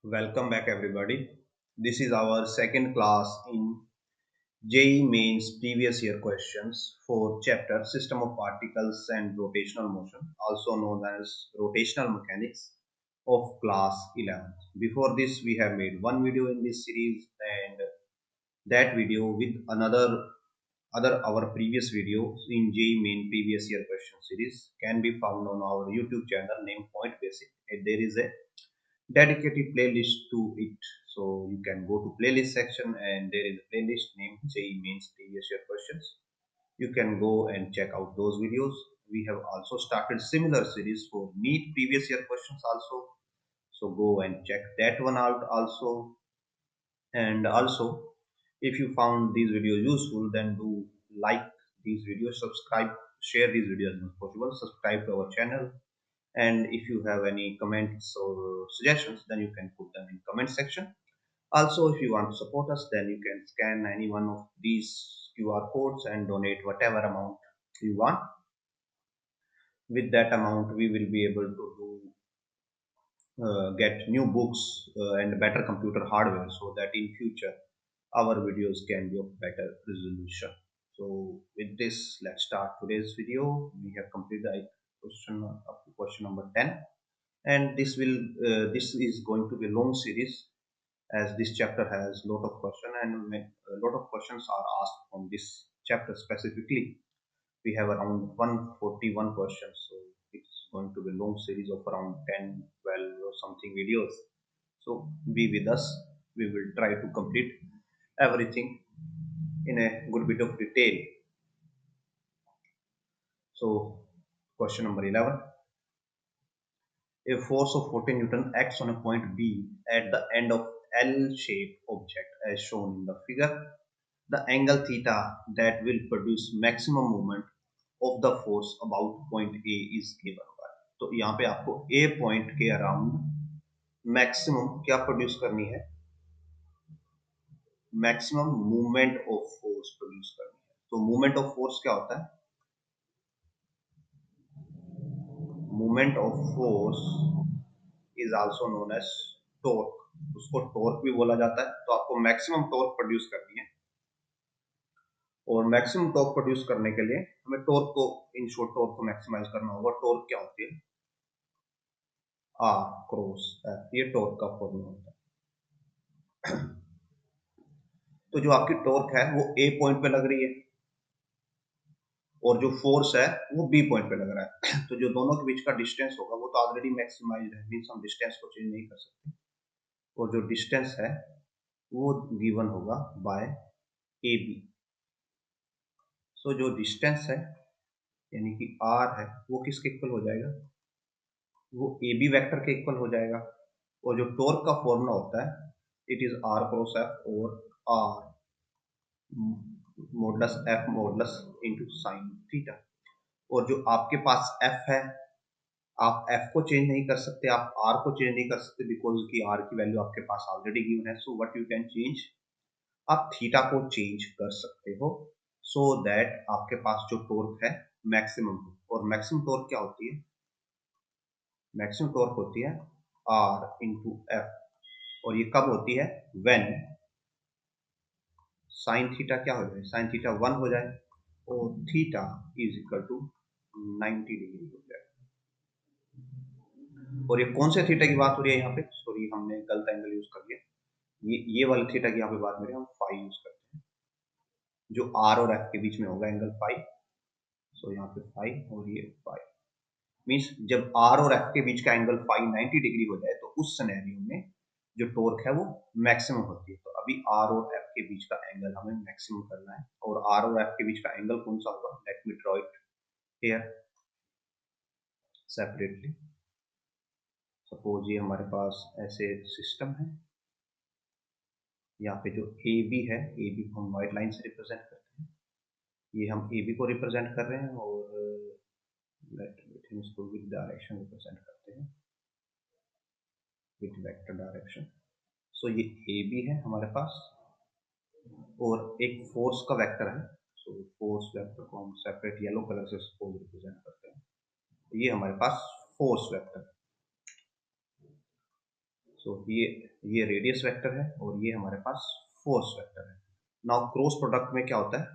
Welcome back, everybody. This is our second class in JEE Mains previous year questions for chapter System of Particles and Rotational Motion, also known as Rotational Mechanics of class 11th. Before this, we have made one video in this series, and that video with other our previous videos in JEE Main previous year question series can be found on our YouTube channel named Point Basic. And there is a dedicated playlist to it, so you can go to playlist section and there is a playlist named JEE Mains previous year questions. You can go and check out those videos. We have also started similar series for NEET previous year questions also, so go and check that one out also. And also, if you found these videos useful, then do like these videos, subscribe, share these videos as possible, subscribe to our channel. And if you have any comments or suggestions, then you can put them in comment section. Also, if you want to support us, then you can scan any one of these QR codes and donate whatever amount you want. With that amount, we will be able to get new books and better computer hardware, so that in future our videos can be of better resolution. So with this, let's start today's video. We have completed the question up to question number 10, and this is going to be a long series, as this chapter has a lot of questions, and when a lot of questions are asked from this chapter specifically, we have around 141 questions. So it's going to be a long series of around 10, 12 or something videos. So be with us. We will try to complete everything in a good bit of detail. So question number 11. A force of 40 Newton acts on a point B at the end of L-shaped object as shown in the figure. The angle theta that will produce maximum moment of the force about point A is given by. तो यहाँ पे आपको A point के around maximum क्या produce करनी है, maximum movement of force produce करनी है. तो मूवमेंट ऑफ फोर्स क्या होता है? Movement of force is also known as torque. उसको टॉर्क भी बोला जाता है. तो आपको मैक्सिमम टॉर्क प्रोड्यूस करनी है, और मैक्सिमम टॉर्क प्रोड्यूस करने के लिए हमें टॉर्क को, इन शॉर्ट टॉर्क को मैक्सिमाइज करना होगा. टॉर्क क्या होती है? आर क्रॉस एफ, ये टॉर्क का फॉर्मूला होता है. तो जो आपकी टॉर्क है वो ए पॉइंट पे लग रही है, और जो फोर्स है वो बी पॉइंट पे लग रहा है. तो जो दोनों के बीच का डिस्टेंस होगा वो तो ऑलरेडी मैक्सिमाइज्ड है, मींस हम डिस्टेंस को चेंज नहीं कर सकते. और जो डिस्टेंस है वो गिवन होगा बाय ए बी. सो जो डिस्टेंस है यानी कि आर है वो किसके इक्वल हो जाएगा? वो ए बी वेक्टर के इक्वल हो जाएगा. और जो टॉर्क का फॉर्मूला होता है it is are cross F, और R modulus F modulus into sine theta. और जो आपके पास एफ है, आप एफ को चेंज नहीं कर सकते, आप आर को चेंज नहीं कर सकते, बिकॉज की आर की वैल्यू आपके पास ऑलरेडी गिवन है. So what you can change, आप थीटा को चेंज कर सकते हो, सो दैट आपके पास जो टॉर्क है मैक्सिमम हो. और मैक्सिमम टॉर्क क्या होती है? मैक्सिमम टॉर्क होती है आर इंटू एफ. और ये कब होती है? व्हेन साइन थीटा क्या हो जाए? साइन थीटा 1 हो जाए, और theta is equal to 90 degree हो जाए. और ये कौन से थीटा की बात हो रही है यहाँ पे? सॉरी, हमने गलत एंगल यूज कर लिया. ये वाले थीटा की यहाँ पे बात हो रही है, हम फाई यूज करते हैं, जो आर और एफ के बीच में होगा एंगल फाई. सो यहाँ पे फाई और ये फाई, मीन्स जब आर और एफ के बीच का एंगल फाई 90 डिग्री हो जाए तो उस सिनेरियो में जो टॉर्क है वो मैक्सिमम होती है. तो अभी आर और एफ के बीच का एंगल हमें मैक्सिमम करना है, और आर और एफ के बीच का एंगल कौन सा होगा? Let me draw it here separately. Suppose ये हमारे पास ऐसे सिस्टम है. यहाँ पे जो ए बी है, ए बी को हम व्हाइट लाइन से रिप्रेजेंट करते हैं. ये हम ए बी को रिप्रेजेंट कर रहे हैं, और इसको विद डायरेक्शन रिप्रेजेंट करते हैं, विद वेक्टर डायरेक्शन. सो ये ए बी है हमारे पास, और एक फोर्स का वेक्टर है. सो फोर्स वेक्टर को हम सेपरेट येलो कलर से सपोज रिप्रेजेंट करते हैं. ये हमारे पास फोर्स वेक्टर. सो ये रेडियस वेक्टर है और ये हमारे पास फोर्स वेक्टर है। नाउ क्रॉस प्रोडक्ट में क्या होता है,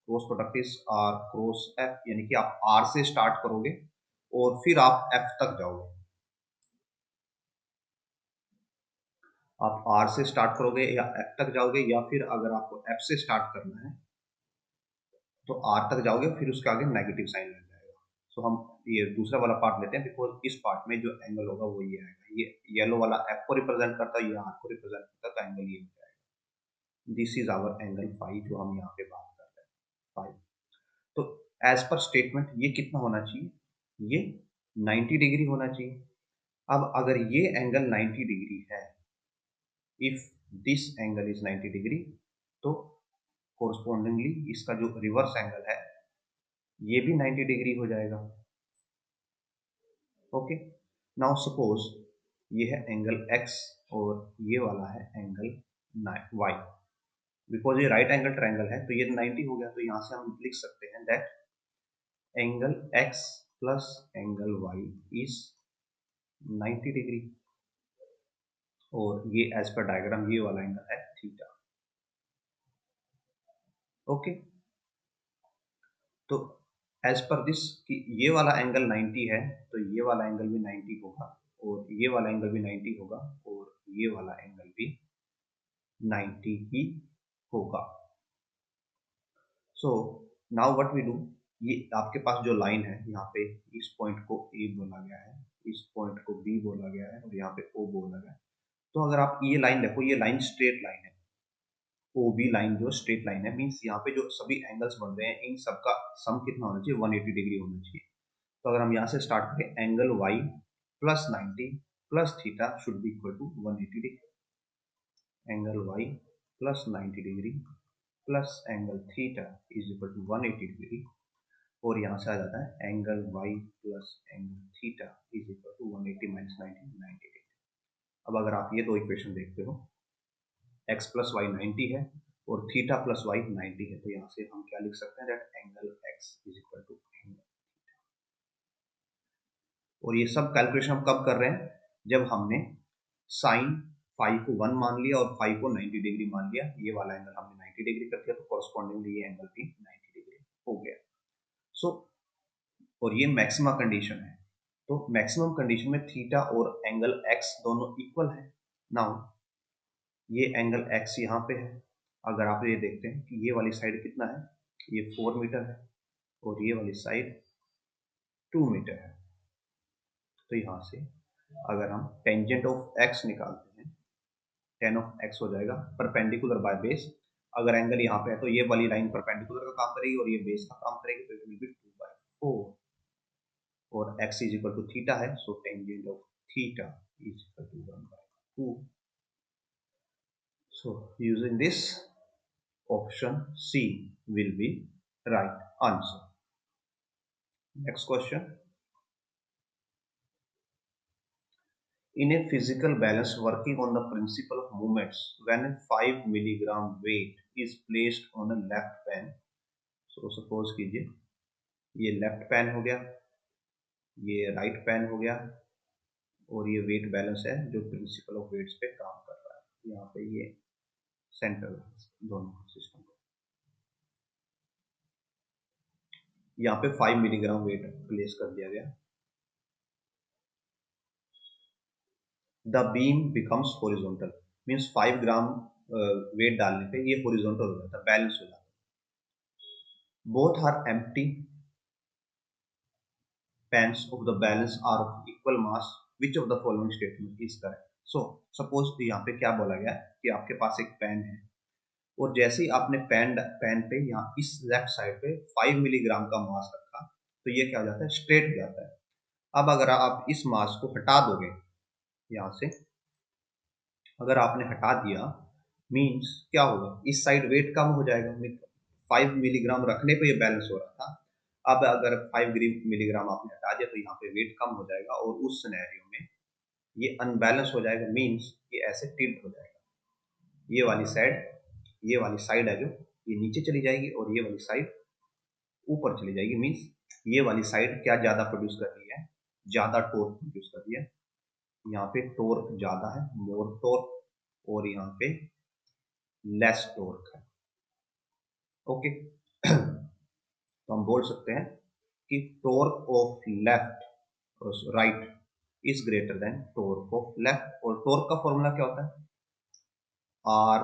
cross product is are cross F, यानी कि आप आर से स्टार्ट करोगे और फिर आप एफ तक जाओगे। आप आर से स्टार्ट करोगे या एफ तक जाओगे, या फिर अगर आपको एफ से स्टार्ट करना है तो आर तक जाओगे, फिर उसके आगे नेगेटिव साइन लग जाएगा। सो हम ये दूसरा वाला पार्ट लेते हैं, बिकॉज इस पार्ट में जो एंगल होगा वो ये आएगा। ये येलो वाला एफ को रिप्रेजेंट करता है, ये आर को रिप्रेजेंट करता है, तो एंगल ये हो जाएगा। This is hour angle five जो हम यहाँ पे बात कर रहे हैं, फाइव। तो एज पर स्टेटमेंट ये कितना होना चाहिए, ये 90 डिग्री होना चाहिए। अब अगर ये एंगल 90 डिग्री है, if this angle is 90 degree, तो कोरस्पॉन्डिंगली इसका जो रिवर्स एंगल है ये भी 90 डिग्री हो जाएगा। ओके, नाउ सपोज ये है एंगल x और ये वाला है एंगल y। बिकॉज ये राइट एंगल ट्रायंगल है तो ये 90 हो गया, तो यहां से हम लिख सकते हैं that angle x plus angle y is 90 degree, और ये एज पर डायग्राम ये वाला एंगल है थीटा। ओके, तो एज पर दिस कि ये वाला एंगल 90 है तो ये वाला एंगल भी 90 होगा, और ये वाला एंगल भी 90 होगा, और ये वाला एंगल भी 90 ही होगा। So now what we do, ये आपके पास जो लाइन है यहाँ पे, इस पॉइंट को ए बोला गया है, इस पॉइंट को बी बोला गया है, और यहाँ पे ओ बोला गया है। तो अगर आप ये लाइन देखो, ये लाइन स्ट्रेट लाइन है, ओ बी लाइन जो स्ट्रेट लाइन है, मीन्स यहाँ पे जो सभी एंगल्स बन रहे हैं इन सबका सम कितना होना चाहिए, 180 डिग्री होना चाहिए। तो अगर हम यहाँ से स्टार्ट करें, angle y plus 90 plus theta should be equal to 180 degree. Angle y plus 90 degree plus angle theta is equal to 180 degree, और यहाँ से आ जाता है angle y plus angle theta is equal to 180 minus 90 90 degree. अब अगर आप ये दो इक्वेशन देखते हो, x प्लस वाई 90 है और थीटा प्लस वाई 90 है, तो यहाँ से हम क्या लिख सकते हैं, that angle x is equal to angle. और ये सब कैलकुलेशन हम कब कर रहे हैं, जब हमने साइन फाइव को 1 मान लिया और फाइव को 90 डिग्री मान लिया, ये वाला एंगल हमने 90 डिग्री कर दिया, तो कॉरस्पॉन्डिंगली ये एंगल भी 90 डिग्री हो गया। सो और ये मैक्सिमा कंडीशन है, तो मैक्सिमम कंडीशन में थीटा और एंगल x दोनों इक्वल है। नाउ ये एंगल x यहाँ पे है, अगर आप ये देखते हैं कि ये वाली साइड कितना है, ये 4 मीटर है, और ये वाली साइड 2 मीटर है। तो यहाँ से अगर हम टेंजेंट ऑफ x निकालते हैं, tan ऑफ x हो जाएगा परपेंडिकुलर बाय बेस। अगर एंगल यहाँ पे है तो ये वाली लाइन परपेंडिकुलर का काम करेगी और ये बेस का काम करेगी, तो इट विल बी 2/4, और x is equal to theta है, so tangent of theta is equal to 1/2। So using this, option C will be right answer. Next question. In a physical balance working on the principle of movements, when a 5 milligram weight is placed on a left pan, so suppose कीजिए ये left pan हो गया, ये right pan हो गया, और ये wait balance है जो प्रिंसिपल ऑफ वेट्स पे काम कर रहा है। यहाँ पे ये सेंट्रल दोनों सिस्टम, यहाँ पे 5 मिलीग्राम वेट प्लेस कर दिया गया। The beam becomes horizontal, means 5 gram weight डालने पे ये हॉरिजॉन्टल हो जाता है, बैलेंस हो जाता है। Both are empty pans of the balance are of equal mass, which of the following statement is correct? So suppose यहाँ पे क्या बोला गया कि आपके पास एक पैन है, और जैसे ही आपने पैन पे यहाँ इस लेफ्ट साइड पे 5 मिलीग्राम का मास रखा, तो ये क्या हो जाता है, स्ट्रेट हो जाता है। अब अगर आप इस मास को हटा दोगे यहाँ से, अगर आपने हटा दिया, मीन्स क्या होगा, इस साइड वेट कम हो जाएगा। 5 मिलीग्राम रखने पे ये बैलेंस हो रहा था, अब अगर 5 मिलीग्राम आपने हटा दिया तो यहाँ पे वेट कम हो जाएगा, और उस सिनेरियो में ये अनबैलेंस हो जाएगा, मीन्स ये ऐसे टिल्ट हो जाएगा। ये वाली साइड है जो ये नीचे चली जाएगी, और ये वाली साइड ऊपर चली जाएगी, मीन्स ये वाली साइड क्या ज्यादा प्रोड्यूस कर रही है, ज्यादा टॉर्क प्रोड्यूस कर रही है, यहाँ पे टॉर्क ज्यादा है, मोर टॉर्क, और यहाँ पे लेस टॉर्क है। ओके तो हम बोल सकते हैं कि torque of left right is greater than torque of left. और टॉर्क का फॉर्मूला क्या होता है? आर,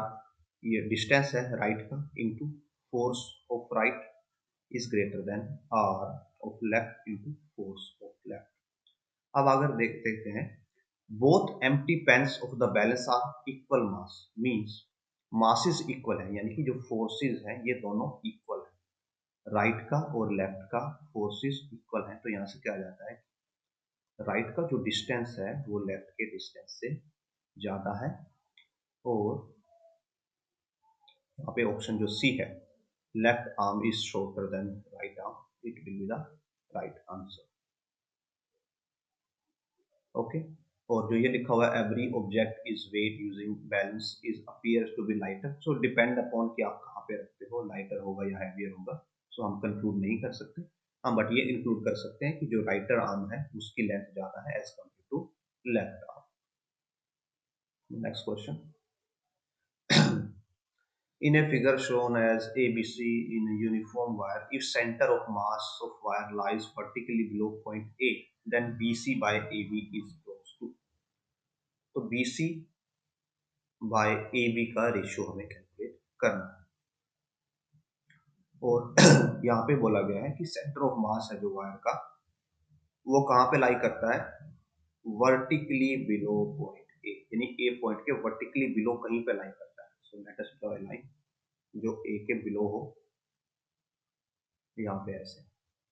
ये डिस्टेंस है राइट का, into force of right is greater than r of left into force of left. अब अगर देखते हैं, both empty pans of the balance are equal mass, means masses equal है, यानी कि जो फोर्सेस हैं ये दोनों इक्वल है, राइट का और लेफ्ट का फोर्सेस इक्वल है। तो यहाँ से क्या आ जाता है, राइट का जो डिस्टेंस है वो लेफ्ट के डिस्टेंस से ज्यादा है, और यहाँ पे ऑप्शन जो सी है, left arm is shorter than right arm, it will be the right answer. Okay और जो ये लिखा हुआ है every object is weight using balance is appears to be lighter, so depend upon कि आप कहाँ पे रखते हो, लाइटर होगा या हैवियर होगा, सो हम कंक्लूड नहीं कर सकते। हम बट ये इंक्लूड कर सकते हैं कि जो राइटर आर्म है उसकी लेंथ ज्यादा है as compare to left arm. Next question in a figure shown as ABC in a uniform wire, if center of mass of wire lies vertically below point A, then BC by AB is close to। तो BC by AB का ratio हमें calculate करना है, और यहाँ पे बोला गया है कि सेंटर ऑफ मास है जो वायर का, वो कहाँ पे लाई करता है, वर्टिकली बिलो पॉइंट ए, यानी ए पॉइंट के वर्टिकली बिलो कहीं पे लाई करता है। So let us draw a line जो ए के बिलो हो, यहाँ पे ऐसे,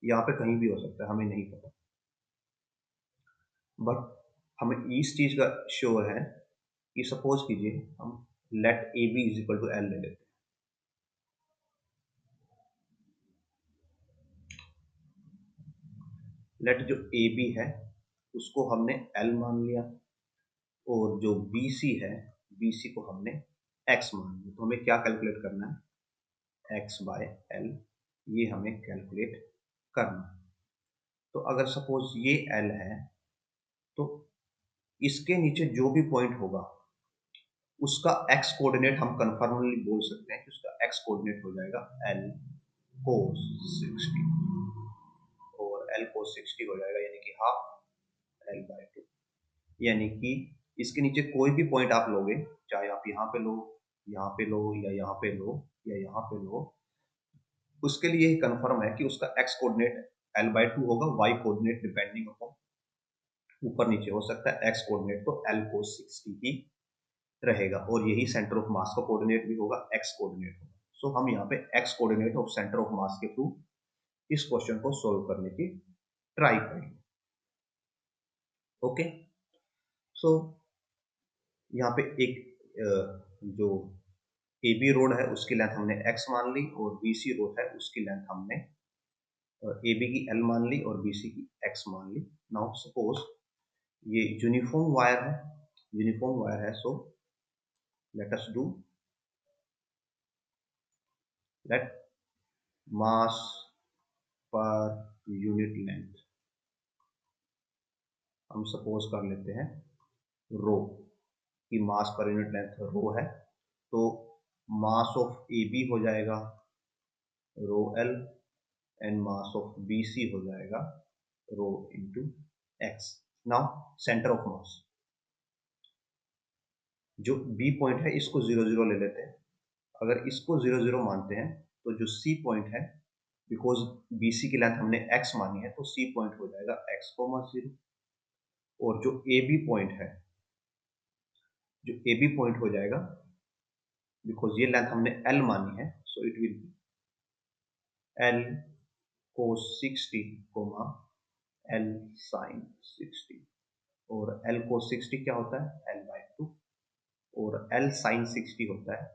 यहाँ पे कहीं भी हो सकता है, हमें नहीं पता, बट हमें इस चीज का श्योर है कि सपोज कीजिए हम let A B is equal to L ले लेते हैं। लेट जो ए बी है उसको हमने एल मान लिया, और जो बी सी है, बी सी को हमने एक्स मान लिया। तो हमें क्या कैलकुलेट करना है, एक्स बाय एल, ये हमें कैलकुलेट करना है। तो अगर सपोज ये एल है, तो इसके नीचे जो भी पॉइंट होगा उसका एक्स कोऑर्डिनेट हम कंफर्मली बोल सकते हैं कि उसका एक्स कोऑर्डिनेट हो जाएगा एल कोस 60, और एल कोस 60 हो जाएगा यानी कि हाफ एल बाय 2। यानी कि इसके नीचे कोई भी पॉइंट आप लोगे, चाहे आप यहाँ पे लो, यहाँ पे लो, या यहाँ पे लो, या यहाँ पे लो, उसके लिए कंफर्म है कि उसका एक्स कोऑर्डिनेट एल बाय 2 होगा, वाई कोऑर्डिनेट डिपेंडिंग अपॉन ऊपर नीचे हो सकता है, एक्स कोऑर्डिनेट तो एल कोस 60 ही रहेगा, और यही सेंटर ऑफ मास का कोऑर्डिनेट भी होगा, एक्स कोऑर्डिनेट होगा। सो हम यहाँ पे x coordinate of centre of मास के थ्रू इस क्वेश्चन को सोल्व करने की ट्राई करेंगे। ओके सो यहाँ पे एक जो ए बी रोड है उसकी लेंथ हमने एक्स मान ली, और बी सी रोड है उसकी लेंथ हमने ए बी की एल मान ली और बी सी की एक्स मान ली। नाउ सपोज ये यूनिफॉर्म वायर है, यूनिफॉर्म वायर है, so let us do let मास पर यूनिट लेंथ हम सपोज कर लेते हैं रो, की मास पर यूनिट लेंथ रो है, तो मास ऑफ ए बी हो जाएगा rho L, and mass of B C हो जाएगा rho into x. Now centre of mass, जो बी पॉइंट है इसको 0 0 ले लेते हैं। अगर इसको 0 0 मानते हैं तो जो सी पॉइंट है, बिकॉज बी सी की लेंथ हमने एक्स मानी है, तो सी पॉइंट हो जाएगा एक्स कोमा 0, और जो ए बी पॉइंट है, जो ए बी पॉइंट हो जाएगा, बिकॉज ये लेंथ हमने एल मानी है, so it will be L cos 60 comma L sin 60, और एल cos 60 क्या होता है, एल बाय 2, और एल sin 60 होता है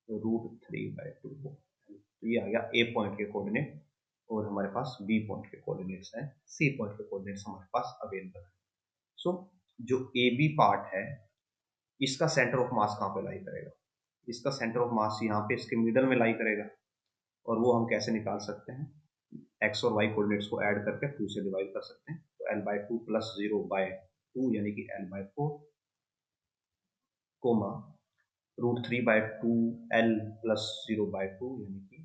√3/2। तो ये आ गया ए पॉइंट के कोऑर्डिनेट, और हमारे पास बी पॉइंट के कोऑर्डिनेट्स हैं, सी पॉइंट के कोऑर्डिनेट्स हमारे पास अवेलेबल है। सो जो ए बी पार्ट है इसका सेंटर ऑफ मास कहाँ पे लाई करेगा, इसका सेंटर ऑफ मास यहाँ पे इसके मिडल में लाई करेगा, और वो हम कैसे निकाल सकते हैं, एक्स और वाई कोऑर्डिनेट्स को ऐड करके 2 से डिवाइड कर सकते हैं, तो एल बाय 2 प्लस 0 बाय 2 यानी कि L/4 कोमा √3/2 L प्लस 0/2 यानी कि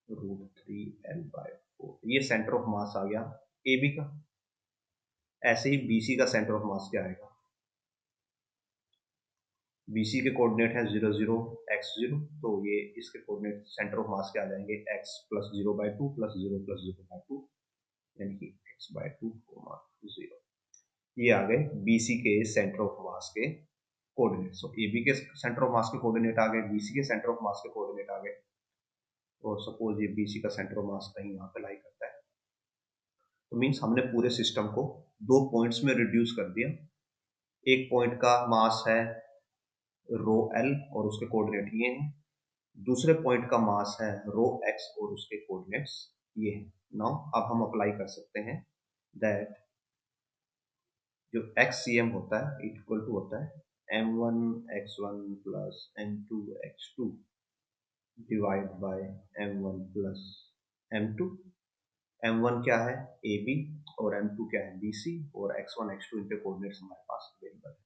√3L/4। ये सेंटर ऑफ मास आ गया AB का। ऐसे ही BC का सेंटर ऑफ मास क्या आएगा? BC के कोऑर्डिनेट है 0 0 x 0, तो ये इसके कोऑर्डिनेट सेंटर ऑफ मास क्या आ जाएंगे? x प्लस 0/2 प्लस 0 प्लस 0/2 यानी कि x/2 0। ये आ गए BC के सेंटर ऑफ मास के कोऑर्डिनेट। सो AB के सेंटर ऑफ मास के कोऑर्डिनेट आ गए, BC के सेंटर ऑफ मास के कोऑर्डिनेट आ गए। और सपोज ये BC का सेंटर ऑफ मास कहीं यहाँ पे लाई करता है, तो मीन्स हमने पूरे सिस्टम को 2 पॉइंट्स में रिड्यूस कर दिया। एक पॉइंट का मास है ρL और उसके कोऑर्डिनेट ये हैं, दूसरे पॉइंट का मास है ρx और उसके कोऑर्डिनेट्स ये हैं। नाउ अब हम अप्लाई कर सकते हैं दैट जो xcm होता है इक्वल टू होता है m1 x1 plus m2 x2 divide by m1 plus m2। m1 क्या है? AB और m2 क्या है? BC और x1 x2 इनके कोऑर्डिनेट्स हमारे पास अवेलेबल है।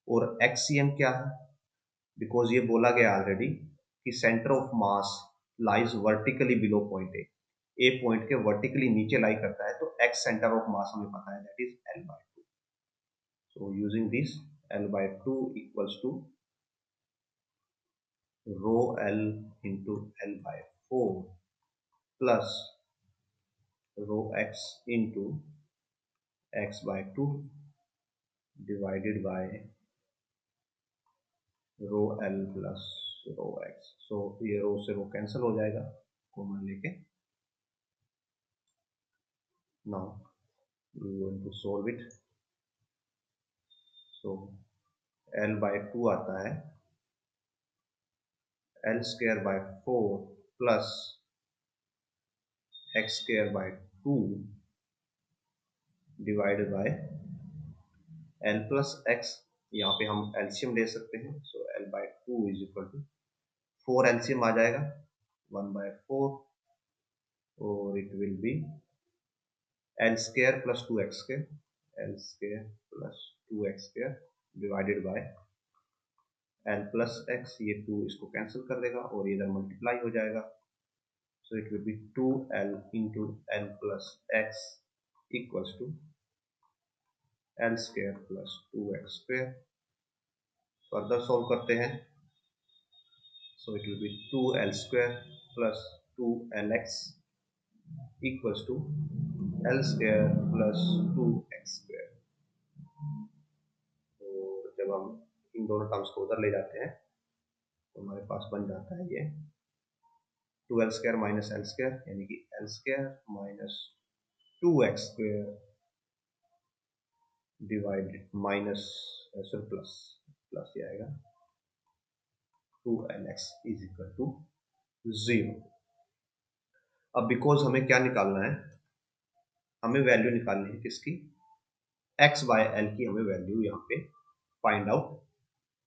और xcm क्या है? बिकॉज ये बोला गया ऑलरेडी कि centre of mass lies vertically below point A point के वर्टिकली नीचे लाई करता है, तो x सेंटर ऑफ मास हमें पता है that is L/2। So using this, L/2 equals to rho L into L/4 plus rho x into x/2 divided by rho L plus rho x। So ये रो से रो कैंसिल हो जाएगा कॉमन लेके। Now we are going to solve it। So L/2 आता है L square by 4 plus x square by 2 divided by L plus x। यहाँ पे हम एलसीएम ले सकते हैं। So L/2 is equal to 4 LCM आ जाएगा 1/4 और it will be L square plus 2x square L square plus 2x square divided by L plus x। ये 2 इसको कैंसिल कर देगा और इधर मल्टीप्लाई हो जाएगा। So it will be 2L into L plus x equals to L square plus 2x square. Further solve करते हैं। So it will be 2L square plus 2LX equals to L square plus 2x square। तो जब हम इन दोनों terms को उधर ले जाते हैं तो हमारे पास बन जाता है ये 2L square minus L square यानी कि L square minus 2x square divided minus plus ये आएगा 2LX इज इक्वल टू 0। अब बिकॉज हमें क्या निकालना है? हमें वैल्यू निकालनी है किसकी? x बाय एल की हमें वैल्यू यहाँ पे फाइंड आउट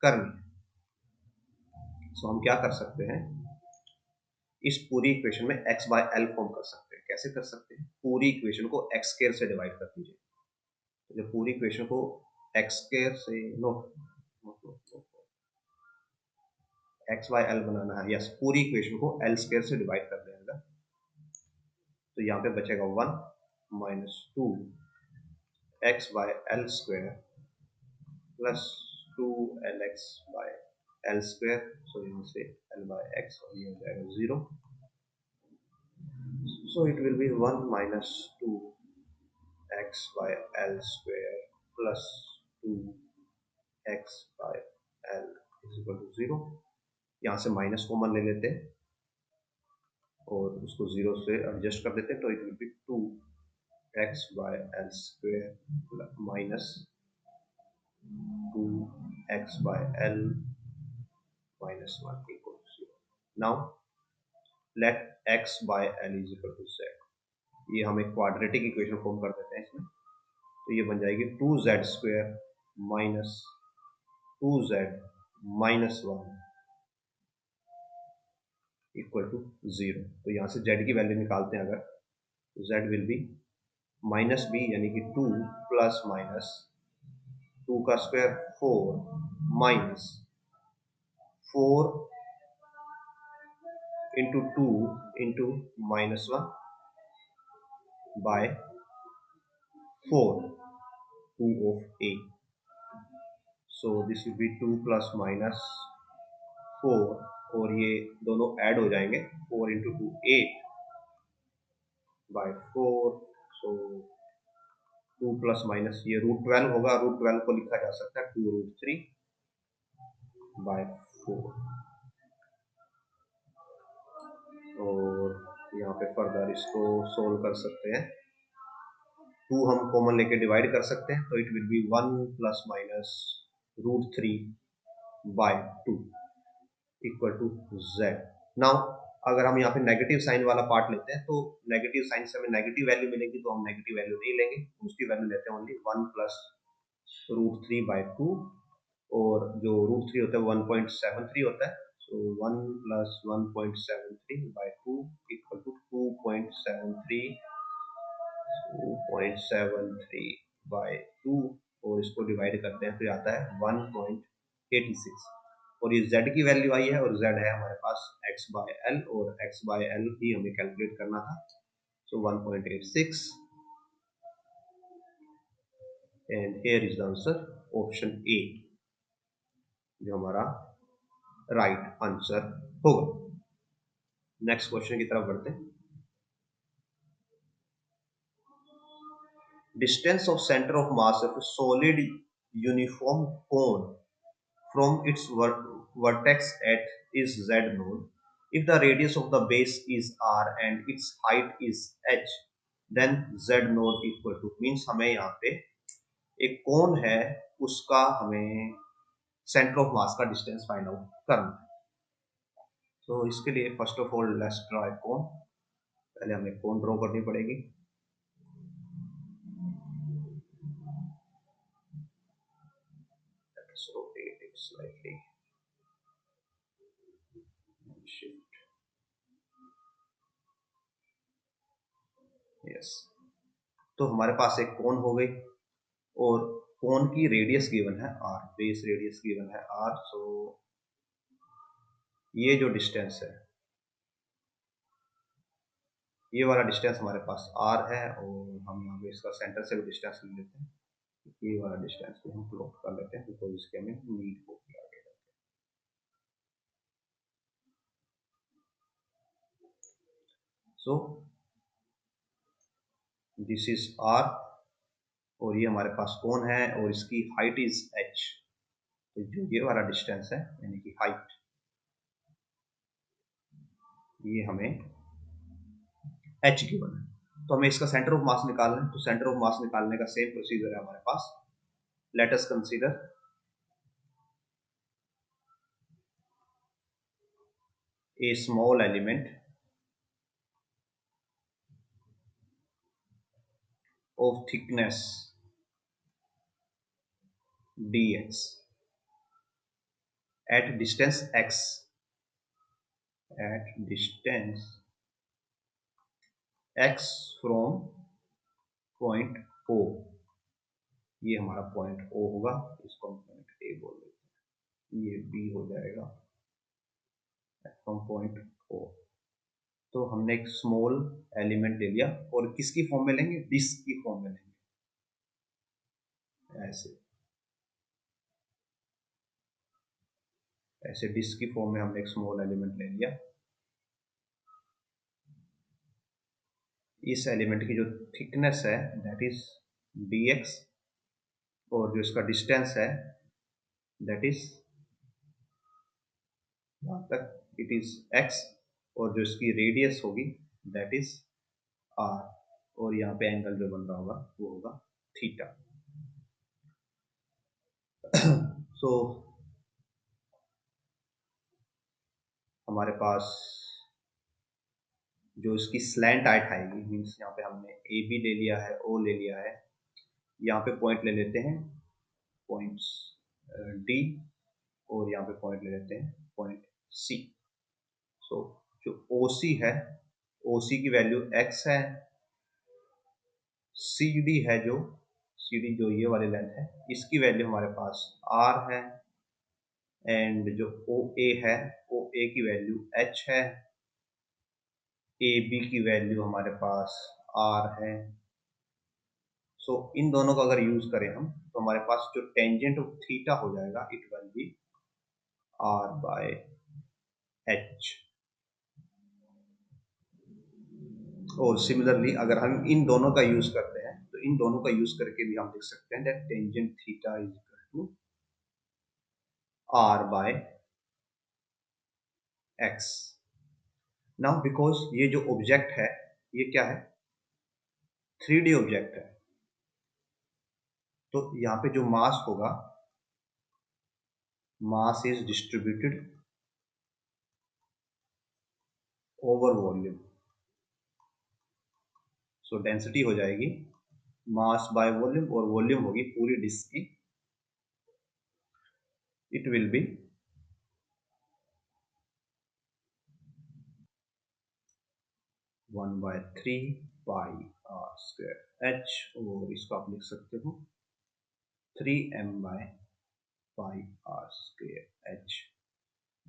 करनी है। सो हम क्या कर सकते हैं, इस पूरी इक्वेशन में x बाय एल फॉर्म कर सकते हैं। कैसे कर सकते हैं? पूरी इक्वेशन को x स्क्वायर से डिवाइड कर दीजिए। तो जब पूरी इक्वेशन को x स्क्वायर से x बाय एल बनाना है, यस, पूरी इक्वेशन को l स्क्वायर से डिवाइड कर देंगे तो यहाँ पे बचेगा 1 minus 2 x by L square plus 2LX by L square. So यहाँ से L बाय x और ये हो जाएगा 0। So it will be 1 minus 2x by L square plus 2x by L is equal to 0। यहाँ से माइनस कॉमन ले लेते हैं और उसको 0 से एडजस्ट कर देते हैं, तो it will B 2x by L square minus 2x by L minus 1 equal to 0। Now let x by L is equal to z। ये हम एक क्वाड्रेटिक इक्वेशन फॉर्म कर देते हैं इसमें, तो ये बन जाएगी 2z square minus 2z minus 1 equal to 0। तो यहाँ से z की वैल्यू निकालते हैं अगर, तो z will be minus b यानी कि 2 प्लस माइनस 2 का square 4 minus 4 into 2 into -1 by 4 2 of a. So this will be 2 plus minus 4 और ये दोनों ऐड हो जाएंगे 4 इंटू 2 8 बाय 4. सो 2 प्लस माइनस ये √12 होगा. √12 को लिखा जा सकता है 2√3 बाय 4. और यहाँ पे फर्दर इसको सोल्व कर सकते हैं. 2 हम कॉमन लेके डिवाइड कर सकते हैं तो it will be 1 plus minus √3 by 2 equal to z. Now अगर हम यहाँ पे नेगेटिव साइन वाला पार्ट लेते हैं तो नेगेटिव साइन से हमें नेगेटिव वैल्यू मिलेगी तो हम नेगेटिव वैल्यू नहीं लेंगे. उसकी वैल्यू लेते हैं ओनली 1 प्लस √3 बाय 2 और जो √3 होता है 1.73 होता है. So 1 plus 1.73 by 2 equal to 2.73 by 2 और इसको डिवाइड करते हैं तो आता है 1.86 और ये z की वैल्यू आई है और z है हमारे पास x बाय एल और x बाय एल ही हमें कैलकुलेट करना था. सो 1.86 and here is the answer option A जो हमारा राइट आंसर होगा. नेक्स्ट क्वेश्चन की तरफ बढ़ते हैं. Distance of centre of mass of a solid uniform cone from its vertex at is z known. If the radius of the base is r and its height is h, then z known equal to means हमें यहाँ पे एक कोन है उसका हमें centre of मास का distance find out करना है. तो इसके लिए first of all let's draw a cone. पहले हमें कोन ड्रॉ करनी पड़ेगी. Let's rotate it slightly. Shift. Yes. तो हमारे पास एक कोन हो गई और कोन की रेडियस गिवन है r. बेस रेडियस गिवन है r. सो ये जो डिस्टेंस है ये वाला डिस्टेंस हमारे पास r है और हम यहाँ पे इसका सेंटर से भी डिस्टेंस ले लेते हैं. ये वाला डिस्टेंस भी हम प्लॉट कर लेते हैं बिकॉज इसके हमें नीड होगी आगे. सो दिस इज r और ये हमारे पास कोन है और इसकी हाइट इज h. तो जो ये वाला डिस्टेंस है यानी कि हाइट ये हमें h गिवन है. तो हमें इसका सेंटर ऑफ मास निकालना है. तो सेंटर ऑफ मास निकालने का सेम प्रोसीजर है हमारे पास. Let us consider a small element of thickness dx at distance x from point O. ये हमारा पॉइंट O होगा. इसको हम पॉइंट A बोल देते हैं. ये B हो जाएगा फ्रॉम पॉइंट O. तो हमने एक स्मॉल एलिमेंट ले लिया और किसकी फॉर्म में लेंगे? डिस्क की फॉर्म में लेंगे. ऐसे डिस्क की फॉर्म में हमने एक स्मॉल एलिमेंट ले लिया. इस एलिमेंट की जो थिकनेस है दैट इज dx और जो इसका डिस्टेंस है दैट इज यहाँ तक इट इज x और जो इसकी रेडियस होगी दैट इज r और यहाँ पे एंगल जो बन रहा होगा वो होगा थीटा. सो हमारे पास जो इसकी स्लैंट हाइट आएगी मीन्स यहाँ पे हमने ए बी ले लिया है ओ ले लिया है. यहाँ पे पॉइंट ले लेते हैं पॉइंट्स डी और यहाँ पे पॉइंट ले लेते हैं पॉइंट सी. सो जो ओ सी है ओ सी की वैल्यू x है. सी डी है जो सी डी जो ये वाली लेंथ है इसकी वैल्यू हमारे पास r है, एंड जो ओ ए है ओ ए की वैल्यू h है, ए बी की वैल्यू हमारे पास r है। सो इन दोनों को अगर यूज करें हम तो हमारे पास जो टेंजेंट ऑफ थीटा हो जाएगा it will be r by h। और सिमिलरली अगर हम इन दोनों का यूज करते हैं तो इन दोनों का यूज करके भी हम लिख सकते हैं that tangent theta is equal to r by x। Now because ये जो ऑब्जेक्ट है ये क्या है, 3D ऑब्जेक्ट है, तो यहाँ पे जो मास होगा, mass is distributed over volume. So density हो जाएगी मास बाय वॉल्यूम, और वॉल्यूम होगी पूरी डिस्क की, it will be 1/3 pi r square h, और इसको आप लिख सकते हो 3m by pi r square h.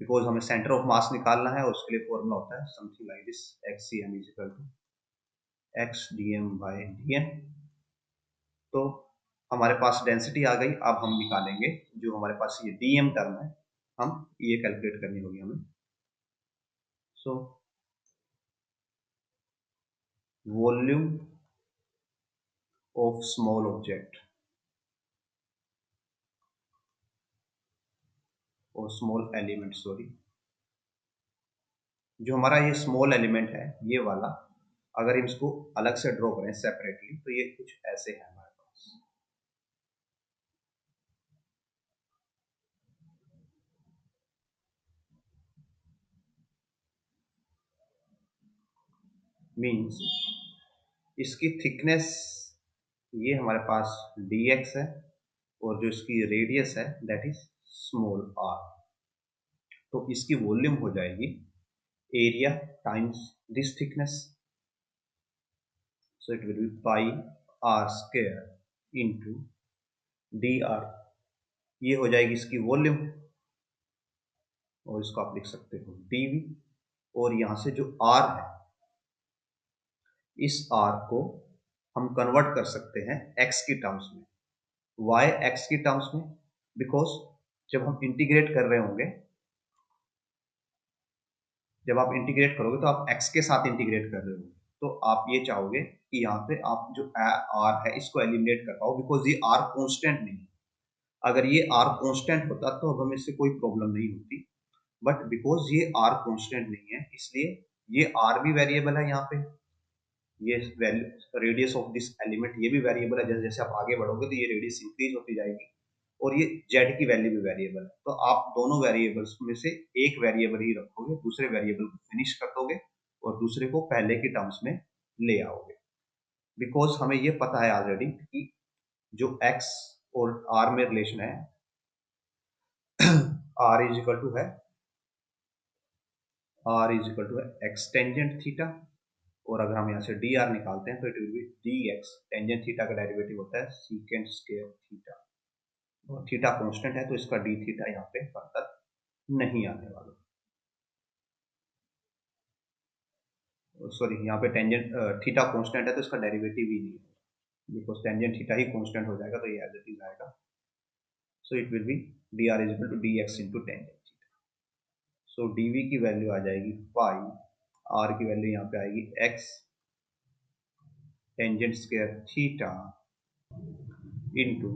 Because हमें सेंटर ऑफ मास निकालना है और उसके लिए फॉर्मूला होता है something like this, xcm is equal to x dm by dn। तो हमारे पास डेंसिटी आ गई, अब हम निकालेंगे जो हमारे पास ये dm टर्म है, हम ये कैलकुलेट करनी होगी हमें। So volume of small object और स्मॉल एलिमेंट, सॉरी, जो हमारा ये स्मॉल एलिमेंट है ये वाला, अगर इसको अलग से ड्रॉ करें सेपरेटली तो ये कुछ ऐसे है हमारे पास। मीन्स इसकी थिकनेस ये हमारे पास dx है, और जो इसकी रेडियस है दैट इज स्मॉल r। तो इसकी वॉल्यूम हो जाएगी area times this thickness, so it will be pi r square into d r, ये हो जाएगी इसकी वॉल्यूम, और इसको आप लिख सकते हो dv। और यहां से जो r है इस r को हम कन्वर्ट कर सकते हैं x की टर्म्स में। y x की टर्म्स में, बिकॉज जब हम इंटीग्रेट कर रहे होंगे, जब आप इंटीग्रेट करोगे तो आप x के साथ इंटीग्रेट कर रहे होगे, तो आप ये चाहोगे कि यहाँ पे आप जो r है इसको एलिमिनेट कर पाओ, बिकॉज ये r कांस्टेंट नहीं है। अगर ये r कांस्टेंट होता तो अब हमें इससे कोई प्रॉब्लम नहीं होती, बट बिकॉज ये r कांस्टेंट नहीं है इसलिए ये r भी वेरिएबल है, यहाँ पे ये value radius of this element ये भी वेरिएबल है, जैसे जैसे आप आगे बढ़ोगे तो ये रेडियस इंक्रीज होती जाएगी, और ये z की वैल्यू भी वेरिएबल है। तो आप दोनों वेरिएबल्स में से एक वेरिएबल ही रखोगे, दूसरे वेरिएबल को फिनिश कर दोगे और दूसरे को पहले की टर्म्स में ले आओगे, बिकॉज हमें ये पता है ऑलरेडी कि जो x और r में रिलेशन है r इज इक्वल टू है x टेंजेंट थीटा, और अगर हम यहाँ से डी आर निकालते हैं तो it will be D x, tangent theta का डेरिवेटिव होता है सीकेंट स्क्वायर थीटा, और थीटा कांस्टेंट है तो इसका डी थीटा यहाँ पे फर्दर नहीं आने वाला। सॉरी, यहाँ पे टेंजेंट थीटा कांस्टेंट है तो इसका डेरिवेटिव ही नहीं है, बिकॉज टेंजेंट थीटा ही कांस्टेंट हो जाएगा तो ये एज इट इज आएगा। So it will be d r is equal to d x into tangent theta. So d v की वैल्यू आ जाएगी पाई, आर की वैल्यू यहाँ पे आएगी x tangent square theta into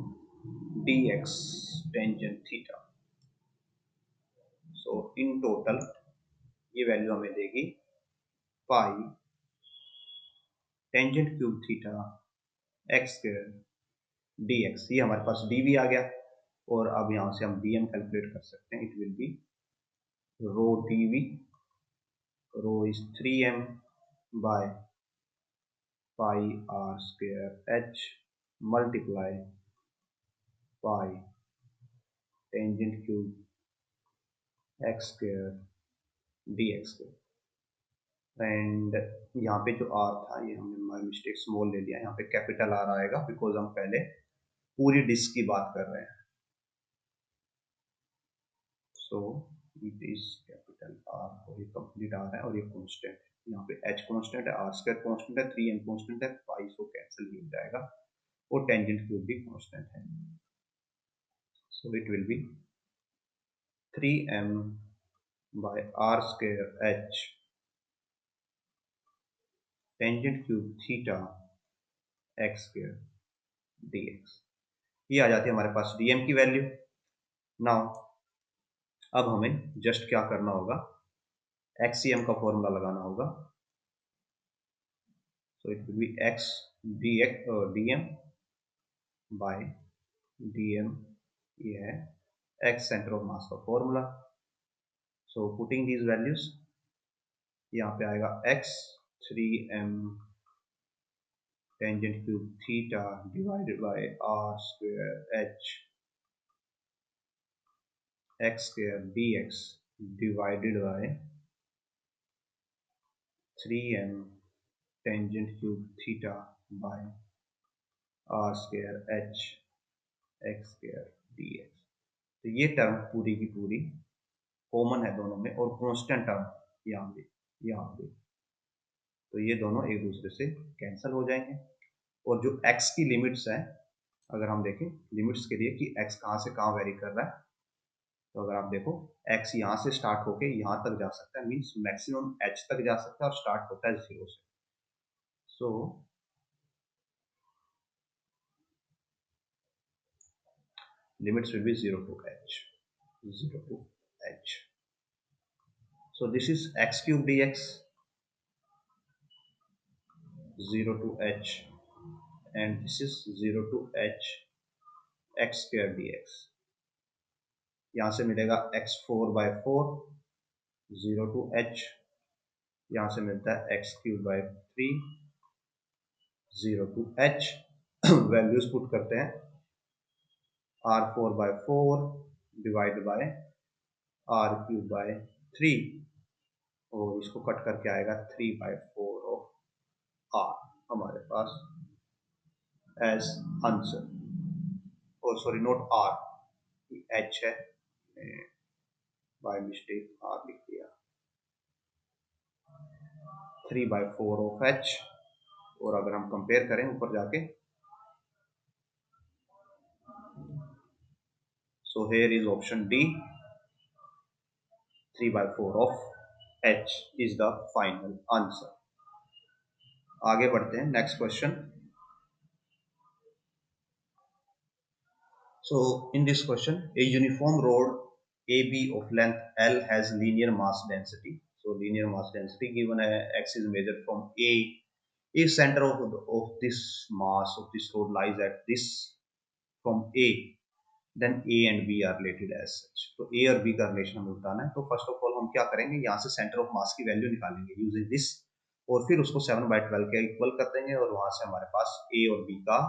d x tangent theta. So in total ये value हमें देगी pi tangent cube theta x square d x, ये हमारे पास डी भी आ गया, और अब यहां से हम डी एम कैलकुलेट कर सकते हैं। It will be rho d v, rho is 3m by pi r square h multiply pi tangent cube x square d x square. And यहाँ पे जो आर था ये हमने बाय मिस्टेक स्मॉल ले लिया, यहाँ पे कैपिटल आर आएगा बिकॉज हम पहले पूरी डिस्क की बात कर रहे हैं। So it is capital R और ये कंप्लीट आर है और ये कांस्टेंट है, यहाँ पे एच कांस्टेंट है, आर स्क्वायर कांस्टेंट है, 3m कांस्टेंट है, पाई सो कैंसिल हो जाएगा और टेंजेंट क्यूब भी कांस्टेंट है। So it will B 3m by r square h tangent cube theta x square dx। ये आ जाती है हमारे पास dm की वैल्यू। नाउ अब हमें जस्ट क्या करना होगा, xcm का फॉर्मूला लगाना होगा। सो it will B x dx dm by dm, ये है x सेंटर ऑफ मास का formula. So putting these values, यहाँ पे आएगा x 3m tangent cube theta divided by r square h x square dx divided by 3m tangent cube theta by r square h x square dx। तो ये term पूरी की पूरी common है दोनों में और कांस्टेंट टर्म यहाँ पे तो ये दोनों एक दूसरे से कैंसिल हो जाएंगे। और जो x की लिमिट्स है, अगर हम देखें लिमिट्स के लिए कि x कहाँ से कहाँ वेरी कर रहा है, तो अगर आप देखो x यहाँ से स्टार्ट होके यहाँ तक जा सकता है, मींस मैक्सिमम h तक जा सकता है और स्टार्ट होता है 0 से। सो limits will be 0 to h, 0 to h. So this is x cube dx 0 to h and this is 0 to h x square dx। यहाँ से मिलेगा x4 by 4 0 to h, यहाँ से मिलता है x cube by 3 0 to h। Values put करते हैं r4 by 4 divide by r cube by 3 और इसको कट करके आएगा 3 by 4 ऑफ r हमारे पास एज आंसर। और सॉरी नॉट r, h है, बाय मिस्टेक r लिख दिया। 3 by 4 ऑफ h। और अगर हम कंपेयर करें ऊपर जाके, so here is option D, 3 by 4 of h is the final answer. आगे बढ़ते हैं next question. So in this question, a uniform rod AB of length L has linear mass density. So linear mass density given x is measured from A. If center of this mass of this rod lies at this from A, then A and B are related as such. तो A और B का relation हमें बताना है। तो first of all हम क्या करेंगे, यहाँ से सेंटर ऑफ मास की वैल्यू निकालेंगे यूजिंग दिस और फिर उसको 7/12 के इक्वल कर देंगे और वहां से हमारे पास A और B का